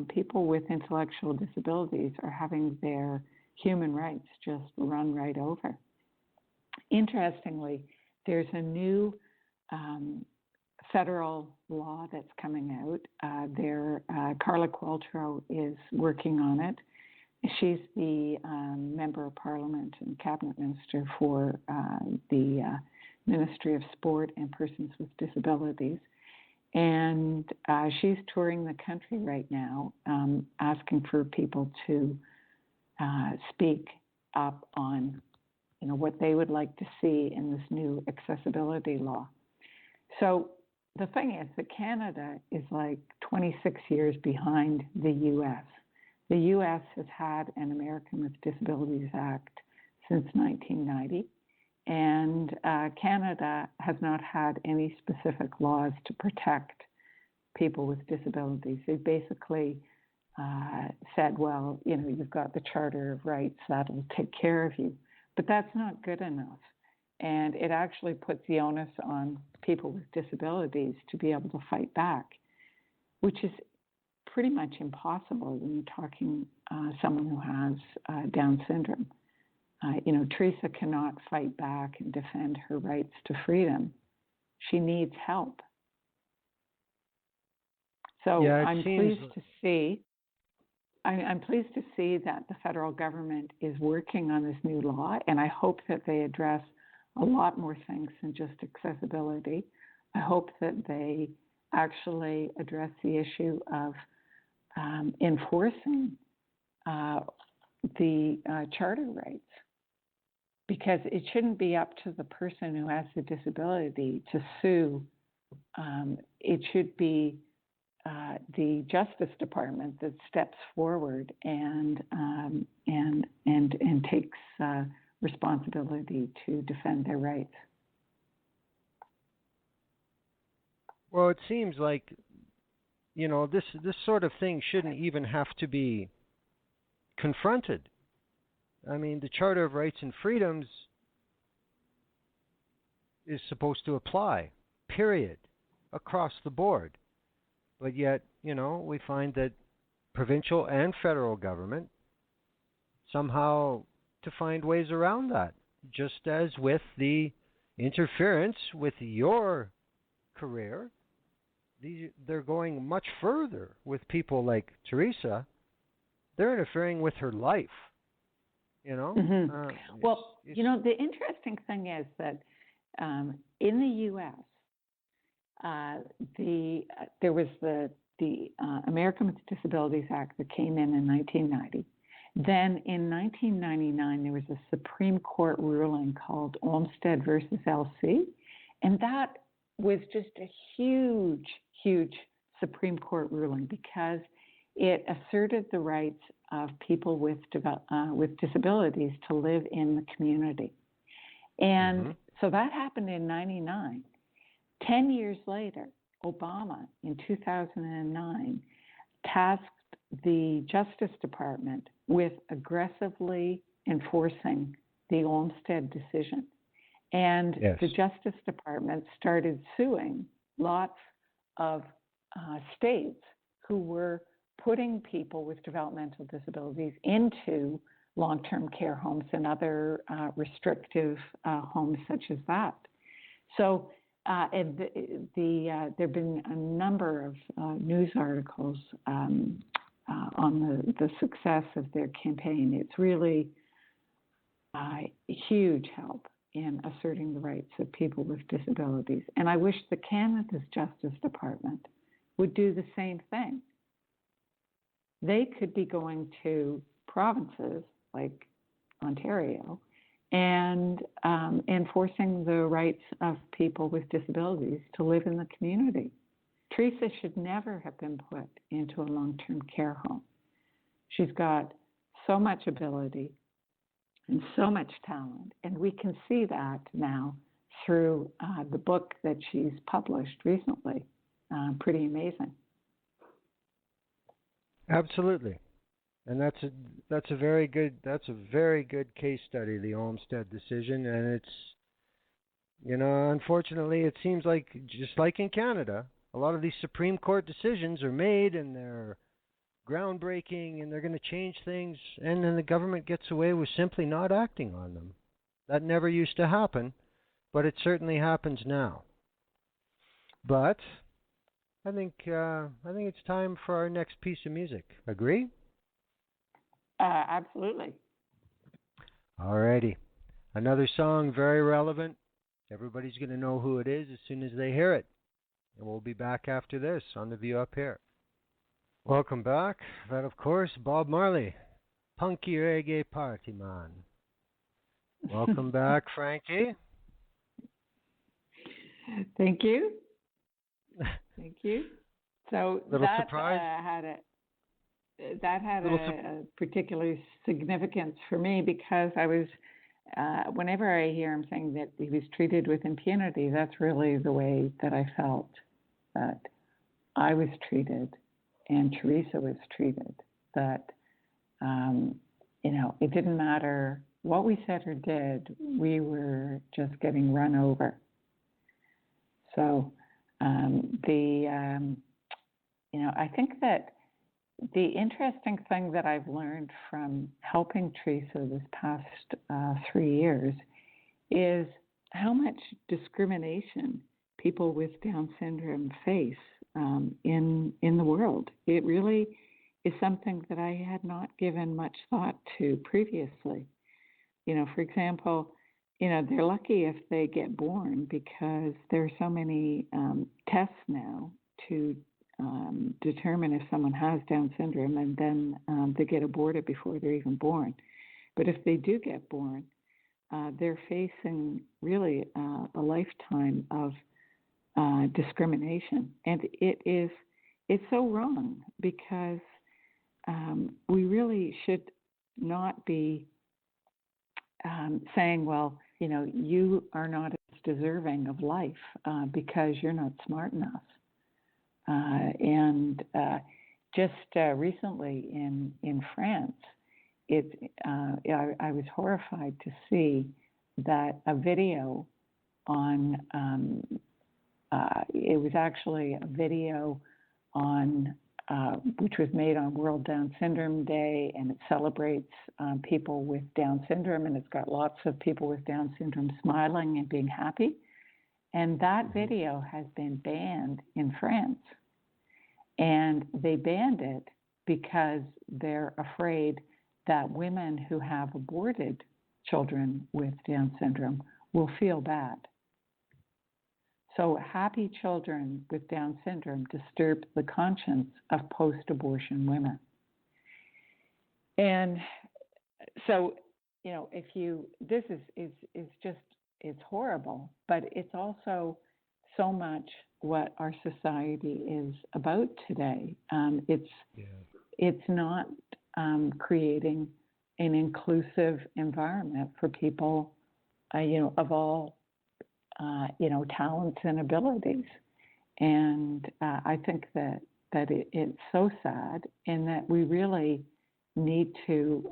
people with intellectual disabilities are having their human rights just run right over. Interestingly, there's a new federal law that's coming out. Carla Qualtrough is working on it. She's the Member of Parliament and Cabinet Minister for the Ministry of Sport and Persons with Disabilities. And she's touring the country right now, asking for people to speak up on what they would like to see in this new accessibility law. So the thing is that Canada is like 26 years behind the U.S. The U.S. has had an American with Disabilities Act since 1990, and Canada has not had any specific laws to protect people with disabilities. They basically said, well, you've got the Charter of Rights, that'll take care of you. But that's not good enough. And it actually puts the onus on people with disabilities to be able to fight back, which is pretty much impossible when you're talking someone who has Down syndrome. Theresa cannot fight back and defend her rights to freedom. She needs help. So I'm pleased to see that the federal government is working on this new law, and I hope that they address a lot more things than just accessibility. I hope that they actually address the issue of enforcing the charter rights, because it shouldn't be up to the person who has the disability to sue. It should be the Justice Department that steps forward and takes responsibility to defend their rights. Well, it seems like, this sort of thing shouldn't even have to be confronted. I mean, the Charter of Rights and Freedoms is supposed to apply, period, across the board. But yet, we find that provincial and federal government somehow to find ways around that, just as with the interference with your career. They're going much further with people like Theresa. They're interfering with her life, Mm-hmm. The interesting thing is that in the U.S., there was the American with Disabilities Act that came in 1990. Then in 1999, there was a Supreme Court ruling called Olmstead versus LC, and that was just a huge, huge Supreme Court ruling because it asserted the rights of people with disabilities to live in the community. And so that happened in 99. 10 years later, Obama, in 2009, tasked the Justice Department with aggressively enforcing the Olmstead decision. And the Justice Department started suing lots of states who were putting people with developmental disabilities into long-term care homes and other restrictive homes such as that. So there have been a number of news articles on the success of their campaign. It's really a huge help in asserting the rights of people with disabilities. And I wish the Canada's Justice Department would do the same thing. They could be going to provinces like Ontario and enforcing the rights of people with disabilities to live in the community. Theresa should never have been put into a long-term care home. She's got so much ability and so much talent, and we can see that now through the book that she's published recently. Pretty amazing. Absolutely. And that's a very good case study, the Olmstead decision, and it's unfortunately it seems like just like in Canada, a lot of these Supreme Court decisions are made and they're groundbreaking and they're going to change things, and then the government gets away with simply not acting on them. That never used to happen, but it certainly happens now. But I think it's time for our next piece of music. Agree? Absolutely. Alrighty. Another song, very relevant. Everybody's going to know who it is as soon as they hear it. And we'll be back after this on The View Up Here. Welcome back. That, of course, Bob Marley, Punky Reggae Party Man. Welcome back, Frankie. Thank you. Thank you. So little that surprise? had a particular significance for me because I was, whenever I hear him saying that he was treated with impunity, that's really the way that I felt that I was treated and Theresa was treated. That, it didn't matter what we said or did, we were just getting run over. So, I think that the interesting thing that I've learned from helping Theresa this past 3 years is how much discrimination people with Down syndrome face in the world. It really is something that I had not given much thought to previously. For example, they're lucky if they get born because there are so many tests now to determine if someone has Down syndrome, and then they get aborted before they're even born. But if they do get born, they're facing really a lifetime of discrimination, and it's so wrong, because we really should not be saying, well, you are not as deserving of life because you're not smart enough. And just recently in France, I was horrified to see that a video on it was actually a video on which was made on World Down Syndrome Day, and it celebrates people with Down syndrome, and it's got lots of people with Down syndrome smiling and being happy. And that video has been banned in France. And they banned it because they're afraid that women who have aborted children with Down syndrome will feel bad. So happy children with Down syndrome disturb the conscience of post-abortion women. And so, this is just, it's horrible, but it's also so much what our society is about today. It's not creating an inclusive environment for people, of all talents and abilities. And I think that it's so sad, and that we really need to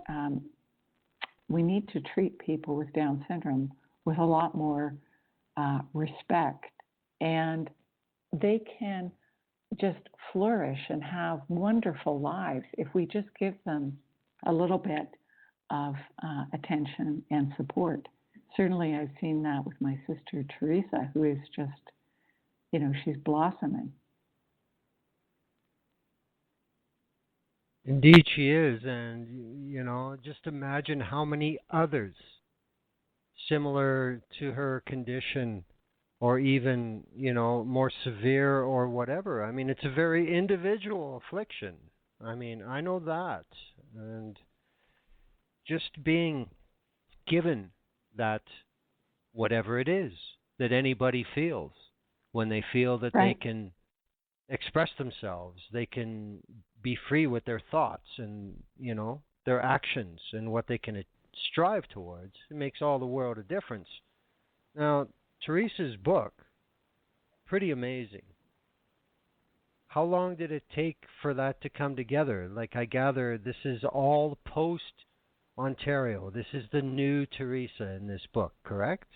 treat people with Down syndrome with a lot more respect, and they can just flourish and have wonderful lives if we just give them a little bit of attention and support. Certainly, I've seen that with my sister Theresa, who is just, she's blossoming. Indeed, she is. And, just imagine how many others similar to her condition, or even, more severe or whatever. I mean, it's a very individual affliction. I mean, I know that. And just being given that, whatever it is that anybody feels, when they feel that Right. they can express themselves, they can be free with their thoughts and, their actions and what they can strive towards, it makes all the world a difference. Now, Theresa's book, pretty amazing. How long did it take for that to come together? Like, I gather this is all post-Ontario. This is the new Theresa in this book, correct?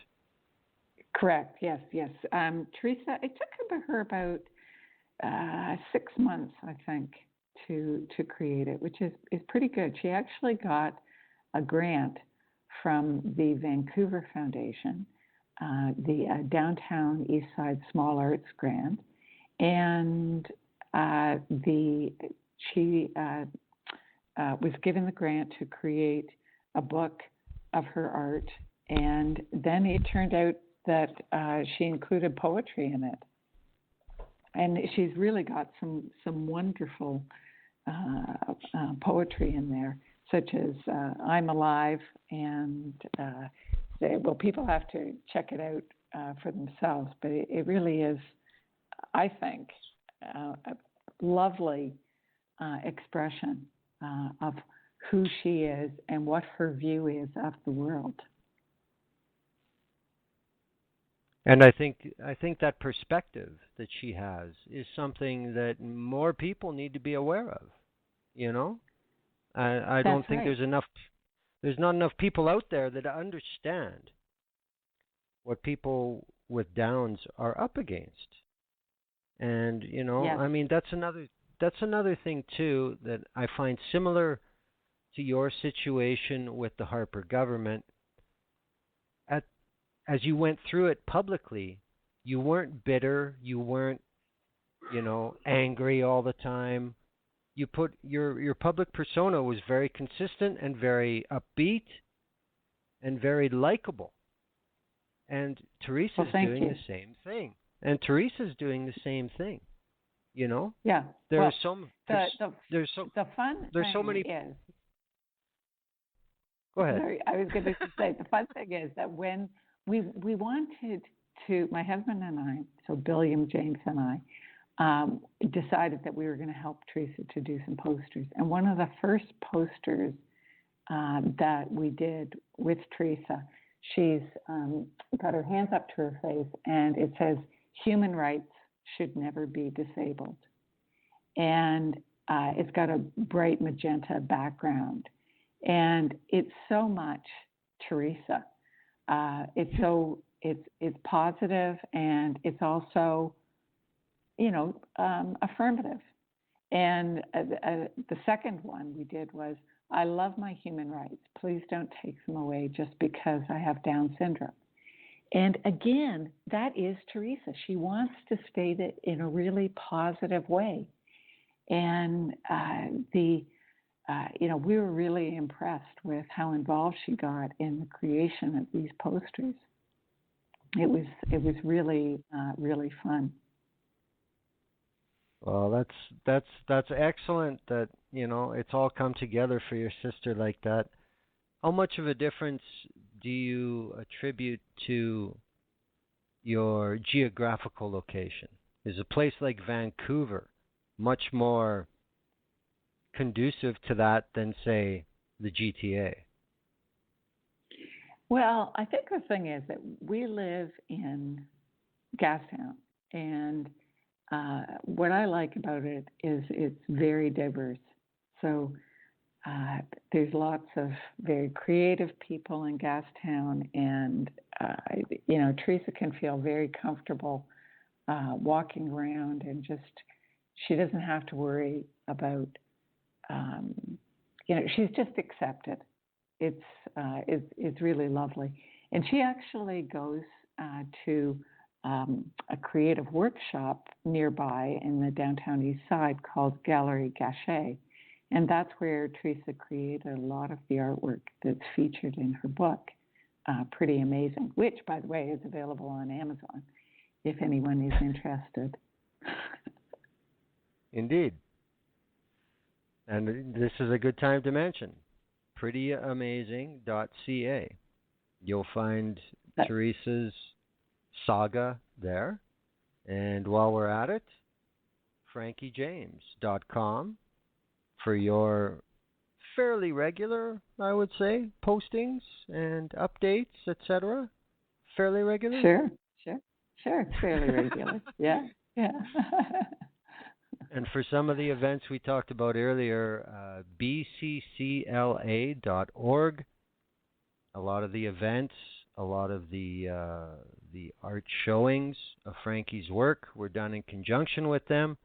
Correct. Yes. Theresa, it took her about 6 months, I think, to create it, which is pretty good. She actually got a grant from the Vancouver Foundation, the Downtown East Side Small Arts Grant, and she was given the grant to create a book of her art, and then it turned out that she included poetry in it. And she's really got some wonderful poetry in there, such as I'm Alive, and people have to check it out for themselves, but it really is, I think, a lovely expression of who she is and what her view is of the world. And I think that perspective that she has is something that more people need to be aware of. I don't think right. there's not enough people out there that understand what people with Downs are up against. And Yes. I mean, that's another thing too that I find similar to your situation with the Harper government. As you went through it publicly, you weren't bitter, you weren't, angry all the time. You put your public persona was very consistent and very upbeat and very likable. And Teresa's doing the same thing. You know, Yeah. there's Well, so the fun there's so thing many. is. Go ahead. Sorry, I was going to say the fun thing is that when we wanted to, my husband and I, so Billiam James and I, decided that we were going to help Theresa to do some posters. And one of the first posters that we did with Theresa, she's got her hands up to her face, and it says, "Human rights should never be disabled." And it's got a bright magenta background. And it's so much Theresa. It's positive, and it's also, affirmative. And the second one we did was, "I love my human rights. Please don't take them away just because I have Down syndrome." And again, that is Theresa. She wants to state it in a really positive way. And we were really impressed with how involved she got in the creation of these posters. It was really really fun. Well, that's excellent that, it's all come together for your sister like that. How much of a difference do you attribute to your geographical location? Is a place like Vancouver much more conducive to that than, say, the GTA? Well, I think the thing is that we live in Gastown, and what I like about it is it's very diverse. So there's lots of very creative people in Gastown, and Theresa can feel very comfortable walking around, and she doesn't have to worry about. She's just accepted. It's really lovely, and she actually goes to a creative workshop nearby in the downtown east side called Gallery Gachet, and that's where Theresa created a lot of the artwork that's featured in her book, Pretty Amazing, which, by the way, is available on Amazon if anyone is interested. Indeed. And this is a good time to mention prettyamazing.ca. You'll find Theresa's saga there. And while we're at it, frankejames.com for your fairly regular, I would say, postings and updates, etc. Fairly regular? Sure. It's fairly regular. Yeah. And for some of the events we talked about earlier, bccla.org. A lot of the events, a lot of the art showings of Franke's work were done in conjunction with them.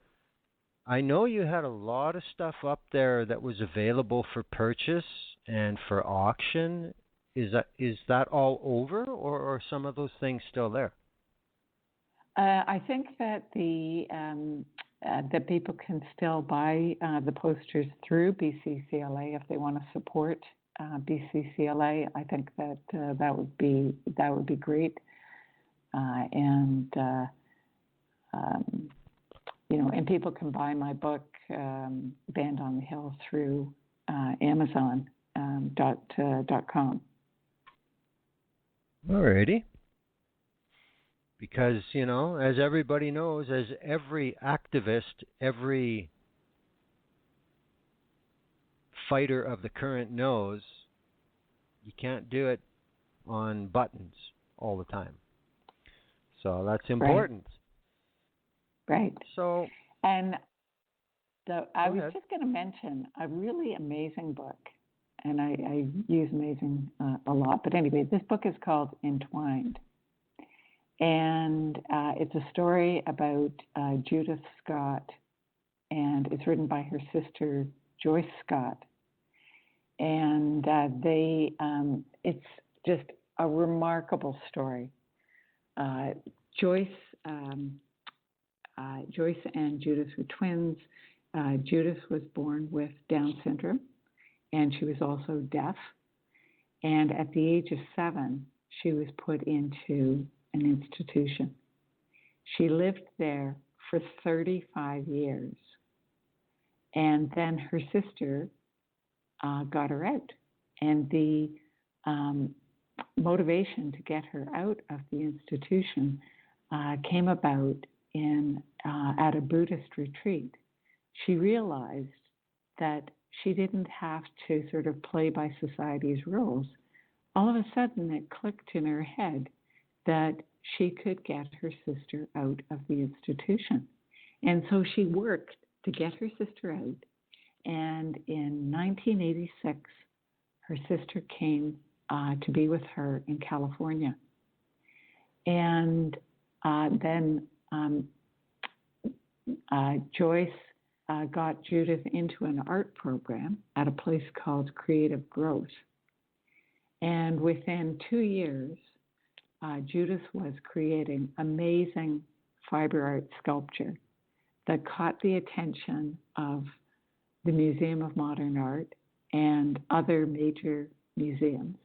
I know you had a lot of stuff up there that was available for purchase and for auction. Is that all over, or are some of those things still there? I think that that people can still buy the posters through BCCLA if they want to support BCCLA. I think that that would be great, and people can buy my book Band on the Hill through Amazon.com. Alrighty. Because, as everybody knows, as every activist, every fighter of the current knows, you can't do it on buttons all the time. So that's important. Right. So, and I was just going to mention a really amazing book, and I use amazing a lot. But anyway, this book is called Entwined. And it's a story about Judith Scott, and it's written by her sister, Joyce Scott. And it's just a remarkable story. Joyce and Judith were twins. Judith was born with Down syndrome, and she was also deaf. And at the age of 7, she was put into an institution. She lived there for 35 years. And then her sister got her out. And the motivation to get her out of the institution came about at a Buddhist retreat. She realized that she didn't have to sort of play by society's rules. All of a sudden, it clicked in her head that she could get her sister out of the institution. And so she worked to get her sister out. And in 1986, her sister came to be with her in California. And then Joyce got Judith into an art program at a place called Creative Growth. And within 2 years, Judith was creating amazing fiber art sculpture that caught the attention of the Museum of Modern Art and other major museums.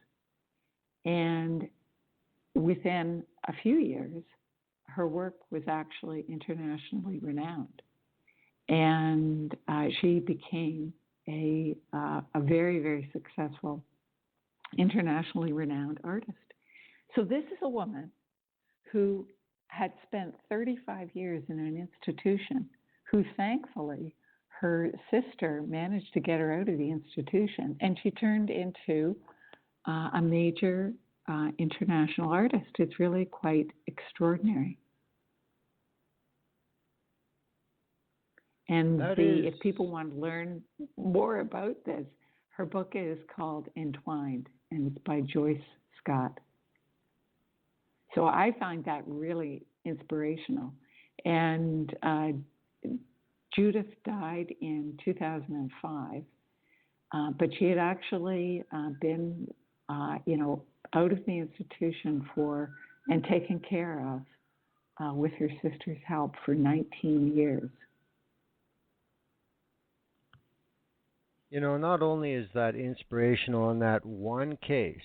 And within a few years, her work was actually internationally renowned. And she became a very, very successful, internationally renowned artist. So this is a woman who had spent 35 years in an institution, who thankfully her sister managed to get her out of the institution, and she turned into a major international artist. It's really quite extraordinary. And if people want to learn more about this, her book is called Entwined, and it's by Joyce Scott. So I find that really inspirational. And Judith died in 2005, but she had actually been, out of the institution and taken care of with her sister's help for 19 years. Not only is that inspirational in that one case,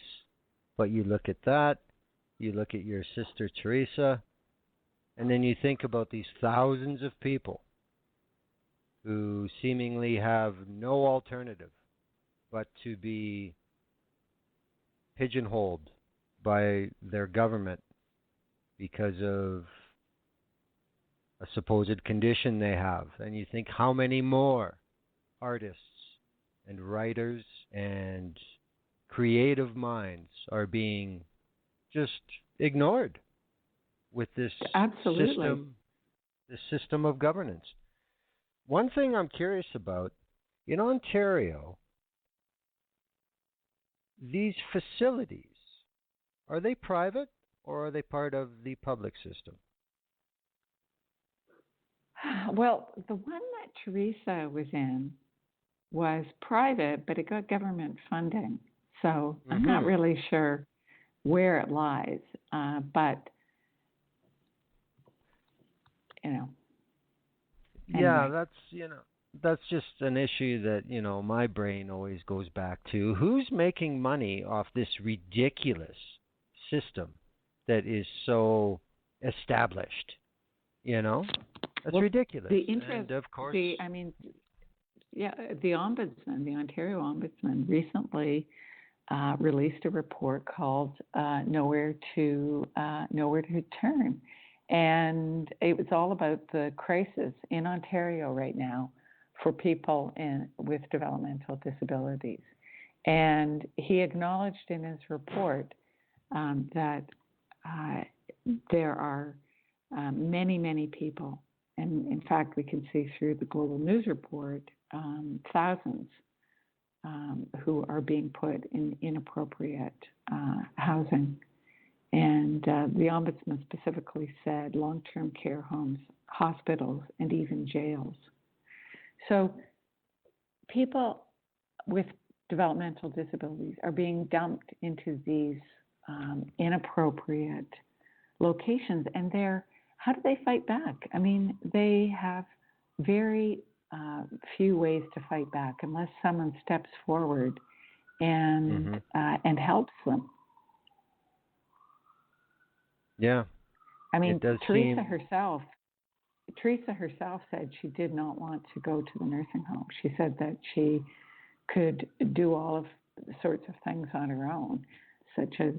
but you look at that, you look at your sister Theresa, and then you think about these thousands of people who seemingly have no alternative but to be pigeonholed by their government because of a supposed condition they have. And you think how many more artists and writers and creative minds are being just ignored with this system of governance. One thing I'm curious about, in Ontario, these facilities, are they private or are they part of the public system? Well, the one that Theresa was in was private, but it got government funding. So I'm not really sure where it lies, but, anyway. Yeah, that's just an issue that, my brain always goes back to. Who's making money off this ridiculous system that is so established? That's ridiculous. The interest, and of course, the Ombudsman, the Ontario Ombudsman, recently released a report called Nowhere to Turn. And it was all about the crisis in Ontario right now for people with developmental disabilities. And he acknowledged in his report that there are many, many people, and in fact we can see through the Global News report, thousands who are being put in inappropriate housing. And the Ombudsman specifically said long-term care homes, hospitals, and even jails. So people with developmental disabilities are being dumped into these inappropriate locations. And how do they fight back? I mean, they have very few ways to fight back unless someone steps forward and helps them. Yeah. I mean, Theresa herself Theresa herself said she did not want to go to the nursing home. She said that she could do all of sorts of things on her own, such as,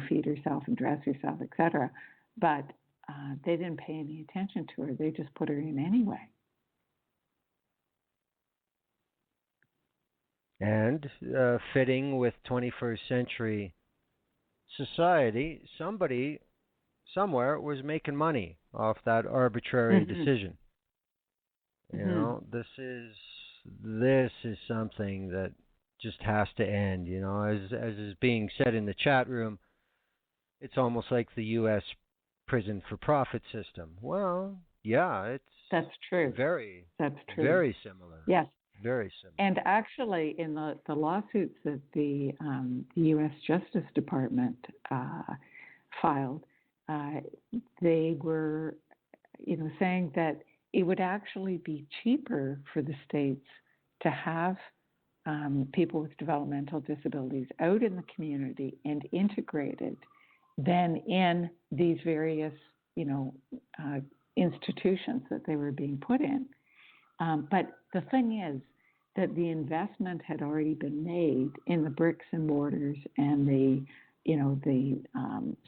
feed herself and dress herself, etc. But they didn't pay any attention to her. They just put her in anyway. And fitting with 21st century society, somebody somewhere was making money off that arbitrary decision. This is something that just has to end. As is being said in the chat room, it's almost like the U.S. prison for profit system. Well, yeah, that's true. That's true. Very similar. Yes. Very similar. And actually, in the lawsuits that the U.S. Justice Department filed, they were, saying that it would actually be cheaper for the states to have people with developmental disabilities out in the community and integrated than in these various, institutions that they were being put in. But the thing is that the investment had already been made in the bricks and mortars and the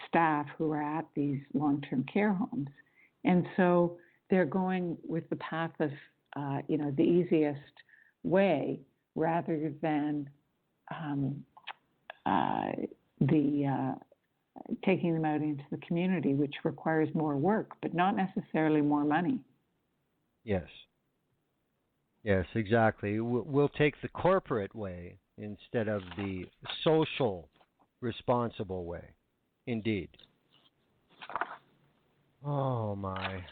staff who are at these long-term care homes. And so they're going with the path of, the easiest way rather than taking them out into the community, which requires more work, but not necessarily more money. Yes. Yes, exactly. We'll take the corporate way instead of the social, responsible way. Indeed. Oh my.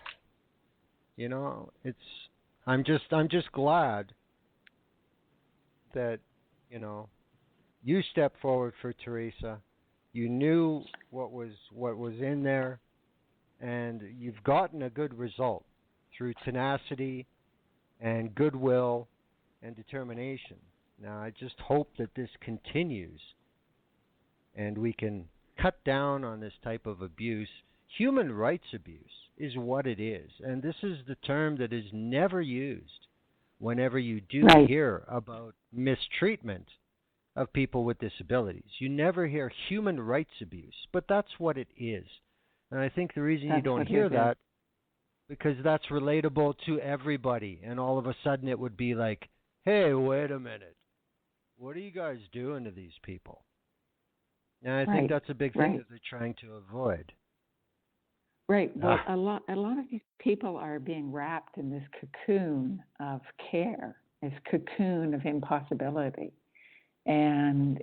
I'm just glad that, you stepped forward for Theresa. You knew what was in there, and you've gotten a good result through tenacity and goodwill and determination. Now, I just hope that this continues and we can cut down on this type of abuse. Human rights abuse is what it is, and this is the term that is never used whenever you do hear about mistreatment of people with disabilities. You never hear human rights abuse, but that's what it is. And I think the reason you don't hear that because that's relatable to everybody, and all of a sudden it would be like, hey, wait a minute, what are you guys doing to these people? And I think that's a big thing that they're trying to avoid. Right. Well, a lot of these people are being wrapped in this cocoon of care, this cocoon of impossibility, and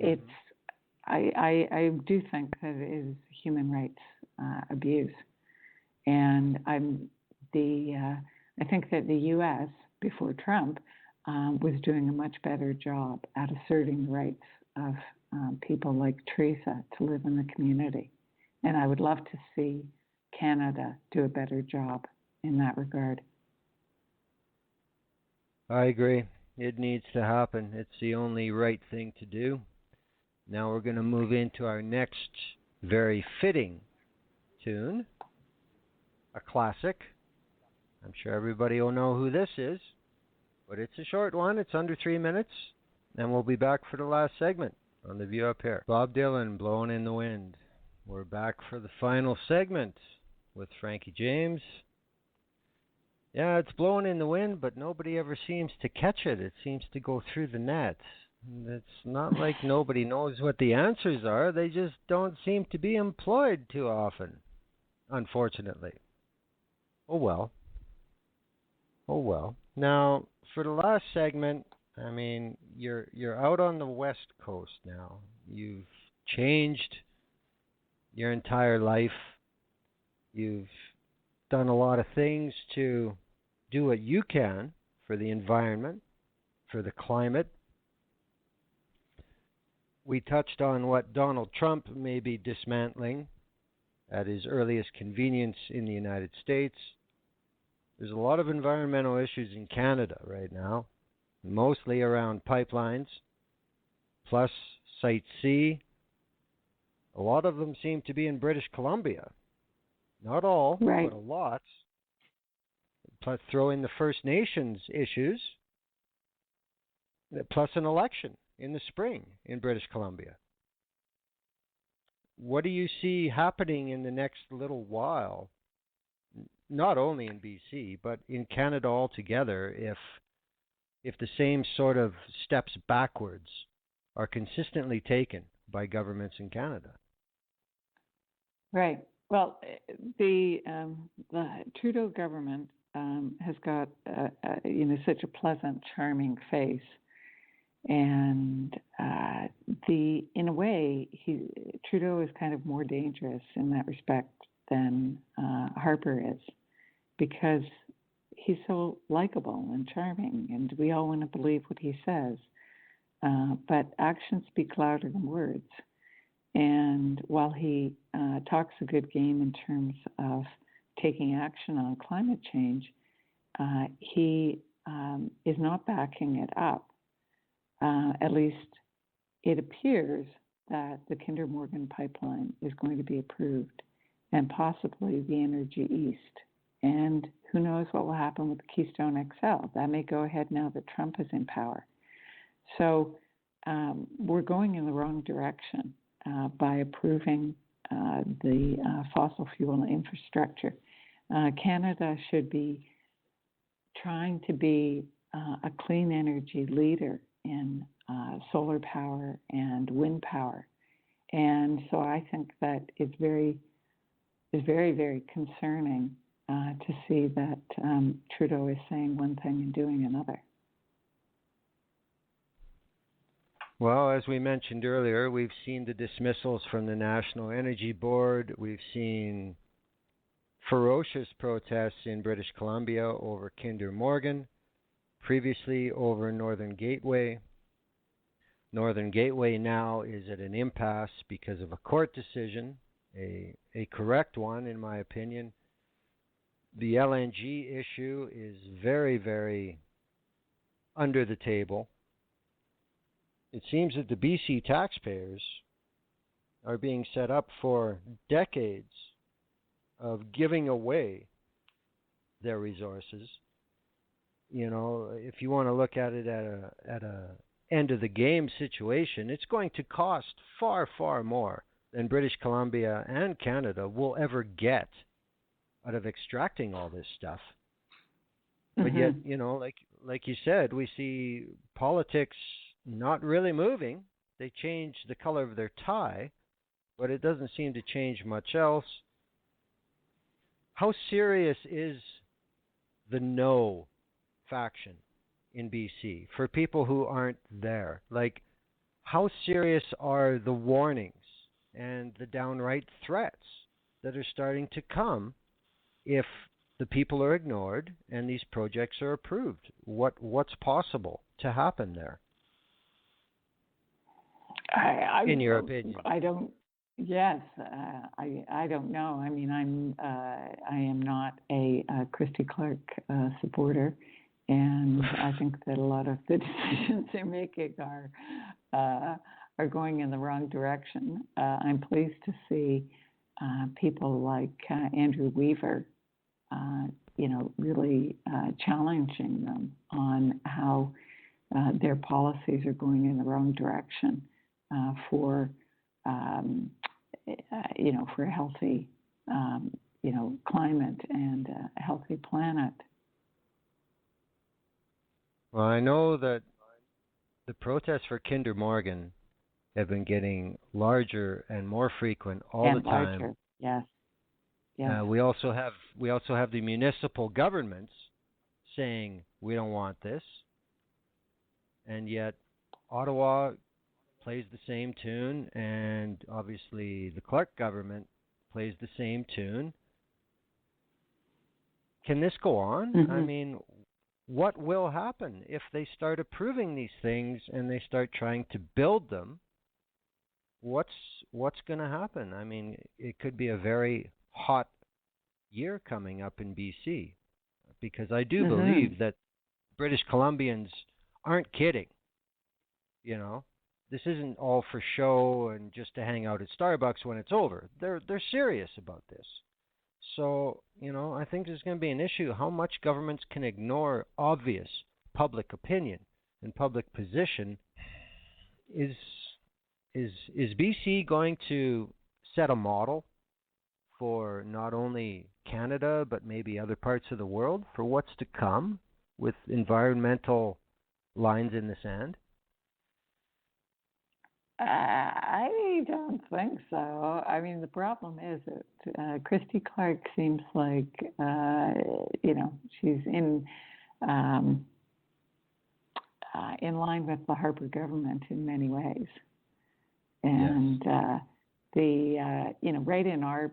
I do think that it is human rights abuse, and I think that the U.S. before Trump was doing a much better job at asserting the rights of people like Theresa to live in the community, and I would love to see Canada do a better job in that regard. I agree. It needs to happen. It's the only right thing to do. Now we're going to move into our next very fitting tune, a classic. I'm sure everybody will know who this is, but it's a short one. It's under 3 minutes, and we'll be back for the last segment on The View Up Here. Bob Dylan, Blowing in the Wind. We're back for the final segment with Franke James. Yeah, it's blowing in the wind, but nobody ever seems to catch it. It seems to go through the net. It's not like nobody knows what the answers are. They just don't seem to be employed too often, unfortunately. Oh well. Oh well. Now, for the last segment, I mean, you're out on the West Coast now. You've changed your entire life. You've done a lot of things to do what you can for the environment, for the climate. We touched on what Donald Trump may be dismantling at his earliest convenience in the United States. There's a lot of environmental issues in Canada right now, mostly around pipelines, plus Site C. A lot of them seem to be in British Columbia. Not all, but a lot. plus throw in the First Nations issues, plus an election in the spring in British Columbia. What do you see happening in the next little while, not only in BC, but in Canada altogether, if the same sort of steps backwards are consistently taken by governments in Canada? Right. Well, the Trudeau government has got such a pleasant, charming face, and in a way, Trudeau is kind of more dangerous in that respect than Harper is, because he's so likable and charming, and we all want to believe what he says. But actions speak louder than words. And while he talks a good game in terms of taking action on climate change, he is not backing it up. At least it appears that the Kinder Morgan pipeline is going to be approved, and possibly the Energy East. And who knows what will happen with the Keystone XL. That may go ahead now that Trump is in power. So we're going in the wrong direction by approving the fossil fuel infrastructure. Canada should be trying to be a clean energy leader in solar power and wind power. And so I think that it's very, very concerning to see that Trudeau is saying one thing and doing another. Well, as we mentioned earlier, we've seen the dismissals from the National Energy Board. We've seen ferocious protests in British Columbia over Kinder Morgan, previously over Northern Gateway. Northern Gateway now is at an impasse because of a court decision, a correct one in my opinion. The LNG issue is very, very under the table. It seems that the BC taxpayers are being set up for decades of giving away their resources. You know, if you want to look at it at a end of the game situation, it's going to cost far, far more than British Columbia and Canada will ever get out of extracting all this stuff. But yet, you know, like you said, we see politics not really moving. They change the color of their tie, but it doesn't seem to change much else. How serious is the no faction in BC for people who aren't there? Like, how serious are the warnings and the downright threats that are starting to come if the people are ignored and these projects are approved? What's possible to happen there? In your opinion, I don't. Yes, I don't know. I mean, I am not a Christy Clark supporter, and I think that a lot of the decisions they're making are going in the wrong direction. I'm pleased to see people like Andrew Weaver, really challenging them on how their policies are going in the wrong direction for a healthy, climate and a healthy planet. Well, I know that the protests for Kinder Morgan have been getting larger and more frequent all the time. Larger. Yes. Yes. We also have the municipal governments saying we don't want this, and yet Ottawa plays the same tune, and obviously the Clark government plays the same tune. Can this go on? I mean, what will happen if they start approving these things and they start trying to build them? What's going to happen? I mean, it could be a very hot year coming up in BC, because I do believe that British Columbians aren't kidding. You know, this isn't all for show and just to hang out at Starbucks when it's over. They're serious about this. So, I think there's going to be an issue how much governments can ignore obvious public opinion and public position. Is BC going to set a model for not only Canada but maybe other parts of the world for what's to come with environmental lines in the sand? I don't think so. I mean, the problem is that Christy Clark seems like, she's in line with the Harper government in many ways. And right in our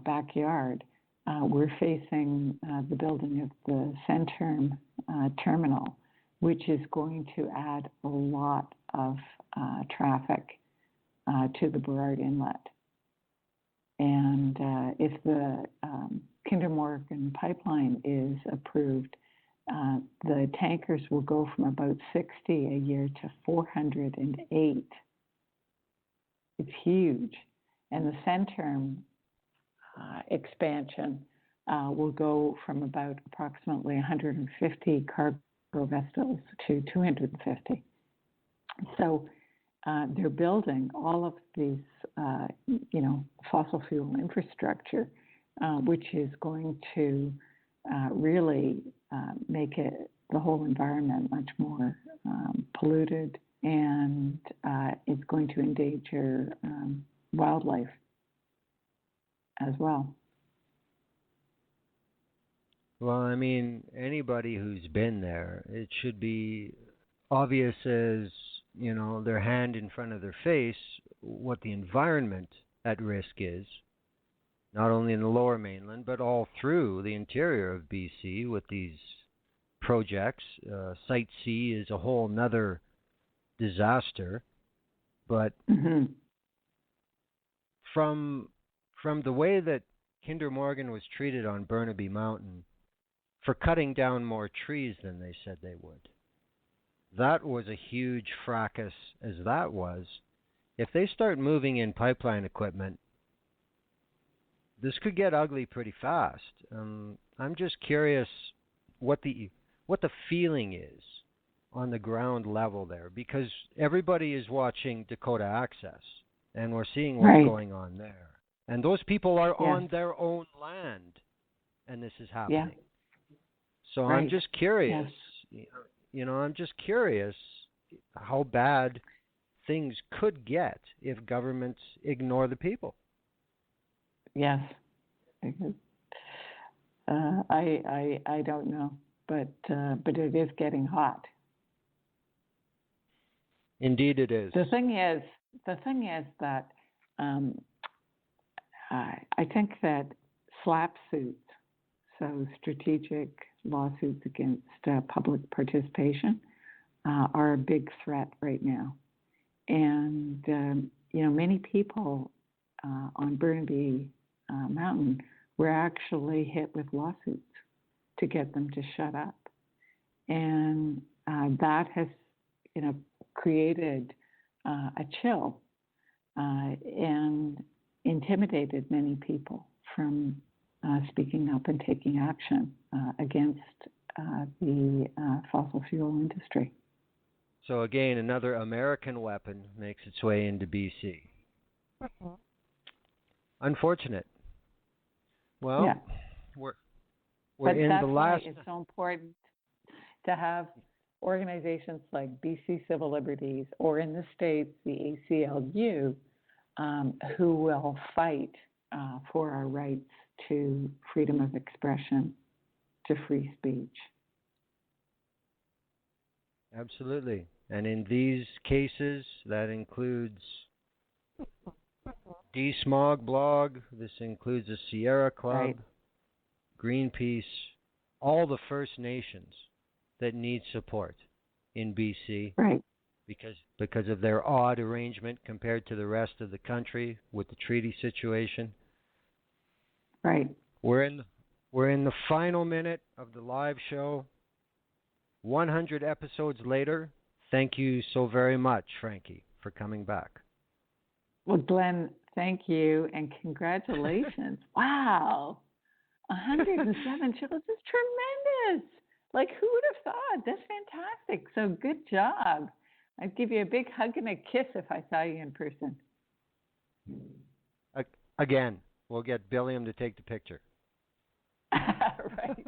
backyard, we're facing the building of the Centerm terminal, which is going to add a lot of traffic to the Burrard Inlet. And if the Kinder Morgan pipeline is approved, the tankers will go from about 60 a year to 408. It's huge. And the Centerm expansion will go from about approximately 150 cargo vessels to 250. So they're building all of these, fossil fuel infrastructure, which is going to really make the whole environment much more polluted, and it's going to endanger wildlife as well. Well, I mean, anybody who's been there, it should be obvious as, their hand in front of their face what the environment at risk is, not only in the lower mainland, but all through the interior of BC with these projects. Site C is a whole nother disaster. But from the way that Kinder Morgan was treated on Burnaby Mountain for cutting down more trees than they said they would, that was a huge fracas as that was. If they start moving in pipeline equipment, this could get ugly pretty fast. I'm just curious what the feeling is on the ground level there, because everybody is watching Dakota Access, and we're seeing what's going on there. And those people are on their own land, and this is happening. So I'm just curious. I'm just curious how bad things could get if governments ignore the people. Yes. I don't know, but it is getting hot. Indeed, it is. The thing is that I think that SLAPP suits, so strategic lawsuits against public participation, are a big threat right now. And, many people on Burnaby Mountain were actually hit with lawsuits to get them to shut up. And that has, created a chill and intimidated many people from speaking up and taking action against the fossil fuel industry. So again, another American weapon makes its way into BC. Unfortunate. Well, we're in the last. Why it's so important to have organizations like BC Civil Liberties, or in the States, the ACLU, who will fight for our rights to freedom of expression, to free speech. Absolutely. And in these cases, that includes DeSmog Blog, this includes the Sierra Club, Greenpeace, all the First Nations that need support in BC. Right. Because of their odd arrangement compared to the rest of the country with the treaty situation. Right. We're in the final minute of the live show. 100 episodes later. Thank you so very much, Frankie, for coming back. Well, Glenn, Thank you, and congratulations. Wow. 107 shows is tremendous. Like, who would have thought? That's fantastic. So good job. I'd give you a big hug and a kiss if I saw you in person. Again, we'll get Billiam to take the picture. Right.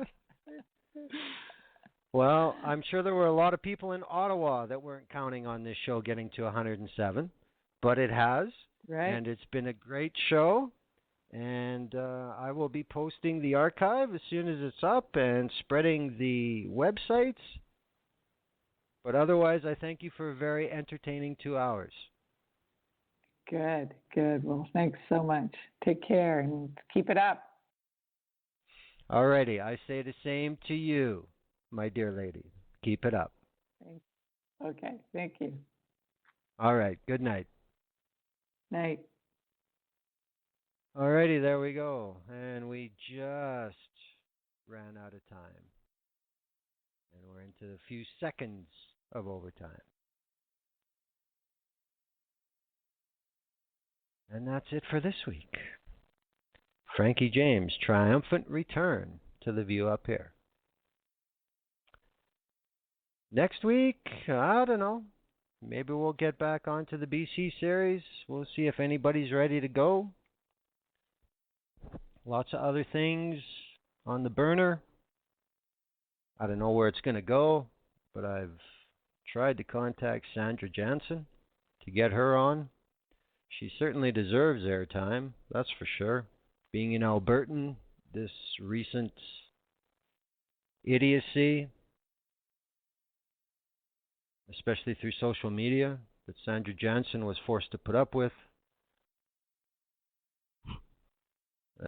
Well, I'm sure there were a lot of people in Ottawa that weren't counting on this show getting to 107, but it has. Right. And it's been a great show. And I will be posting the archive as soon as it's up and spreading the websites. But otherwise, I thank you for a very entertaining 2 hours. Good, good. Well, thanks so much. Take care and keep it up. All righty. I say the same to you, my dear lady. Keep it up. Thanks. Okay, thank you. All right. Good night. Night. All righty. There we go. And we just ran out of time. And we're into a few seconds of overtime. And that's it for this week. Franke James' triumphant return to the View Up Here. Next week, I don't know. Maybe we'll get back onto the BC series. We'll see if anybody's ready to go. Lots of other things on the burner. I don't know where it's going to go, but I've tried to contact Sandra Jansen to get her on. She certainly deserves airtime, that's for sure. Being an Albertan, this recent idiocy, especially through social media, that Sandra Jansen was forced to put up with,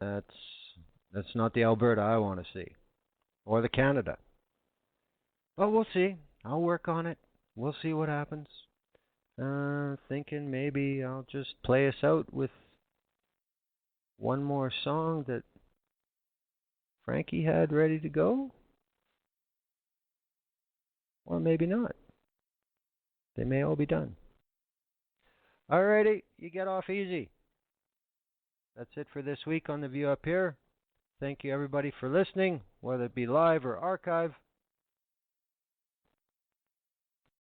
that's not the Alberta I want to see, or the Canada. But we'll see. I'll work on it. We'll see what happens. Thinking maybe I'll just play us out with one more song that Franke had ready to go. Or maybe not. They may all be done. Alrighty, you get off easy. That's it for this week on The View Up Here. Thank you everybody for listening, whether it be live or archive.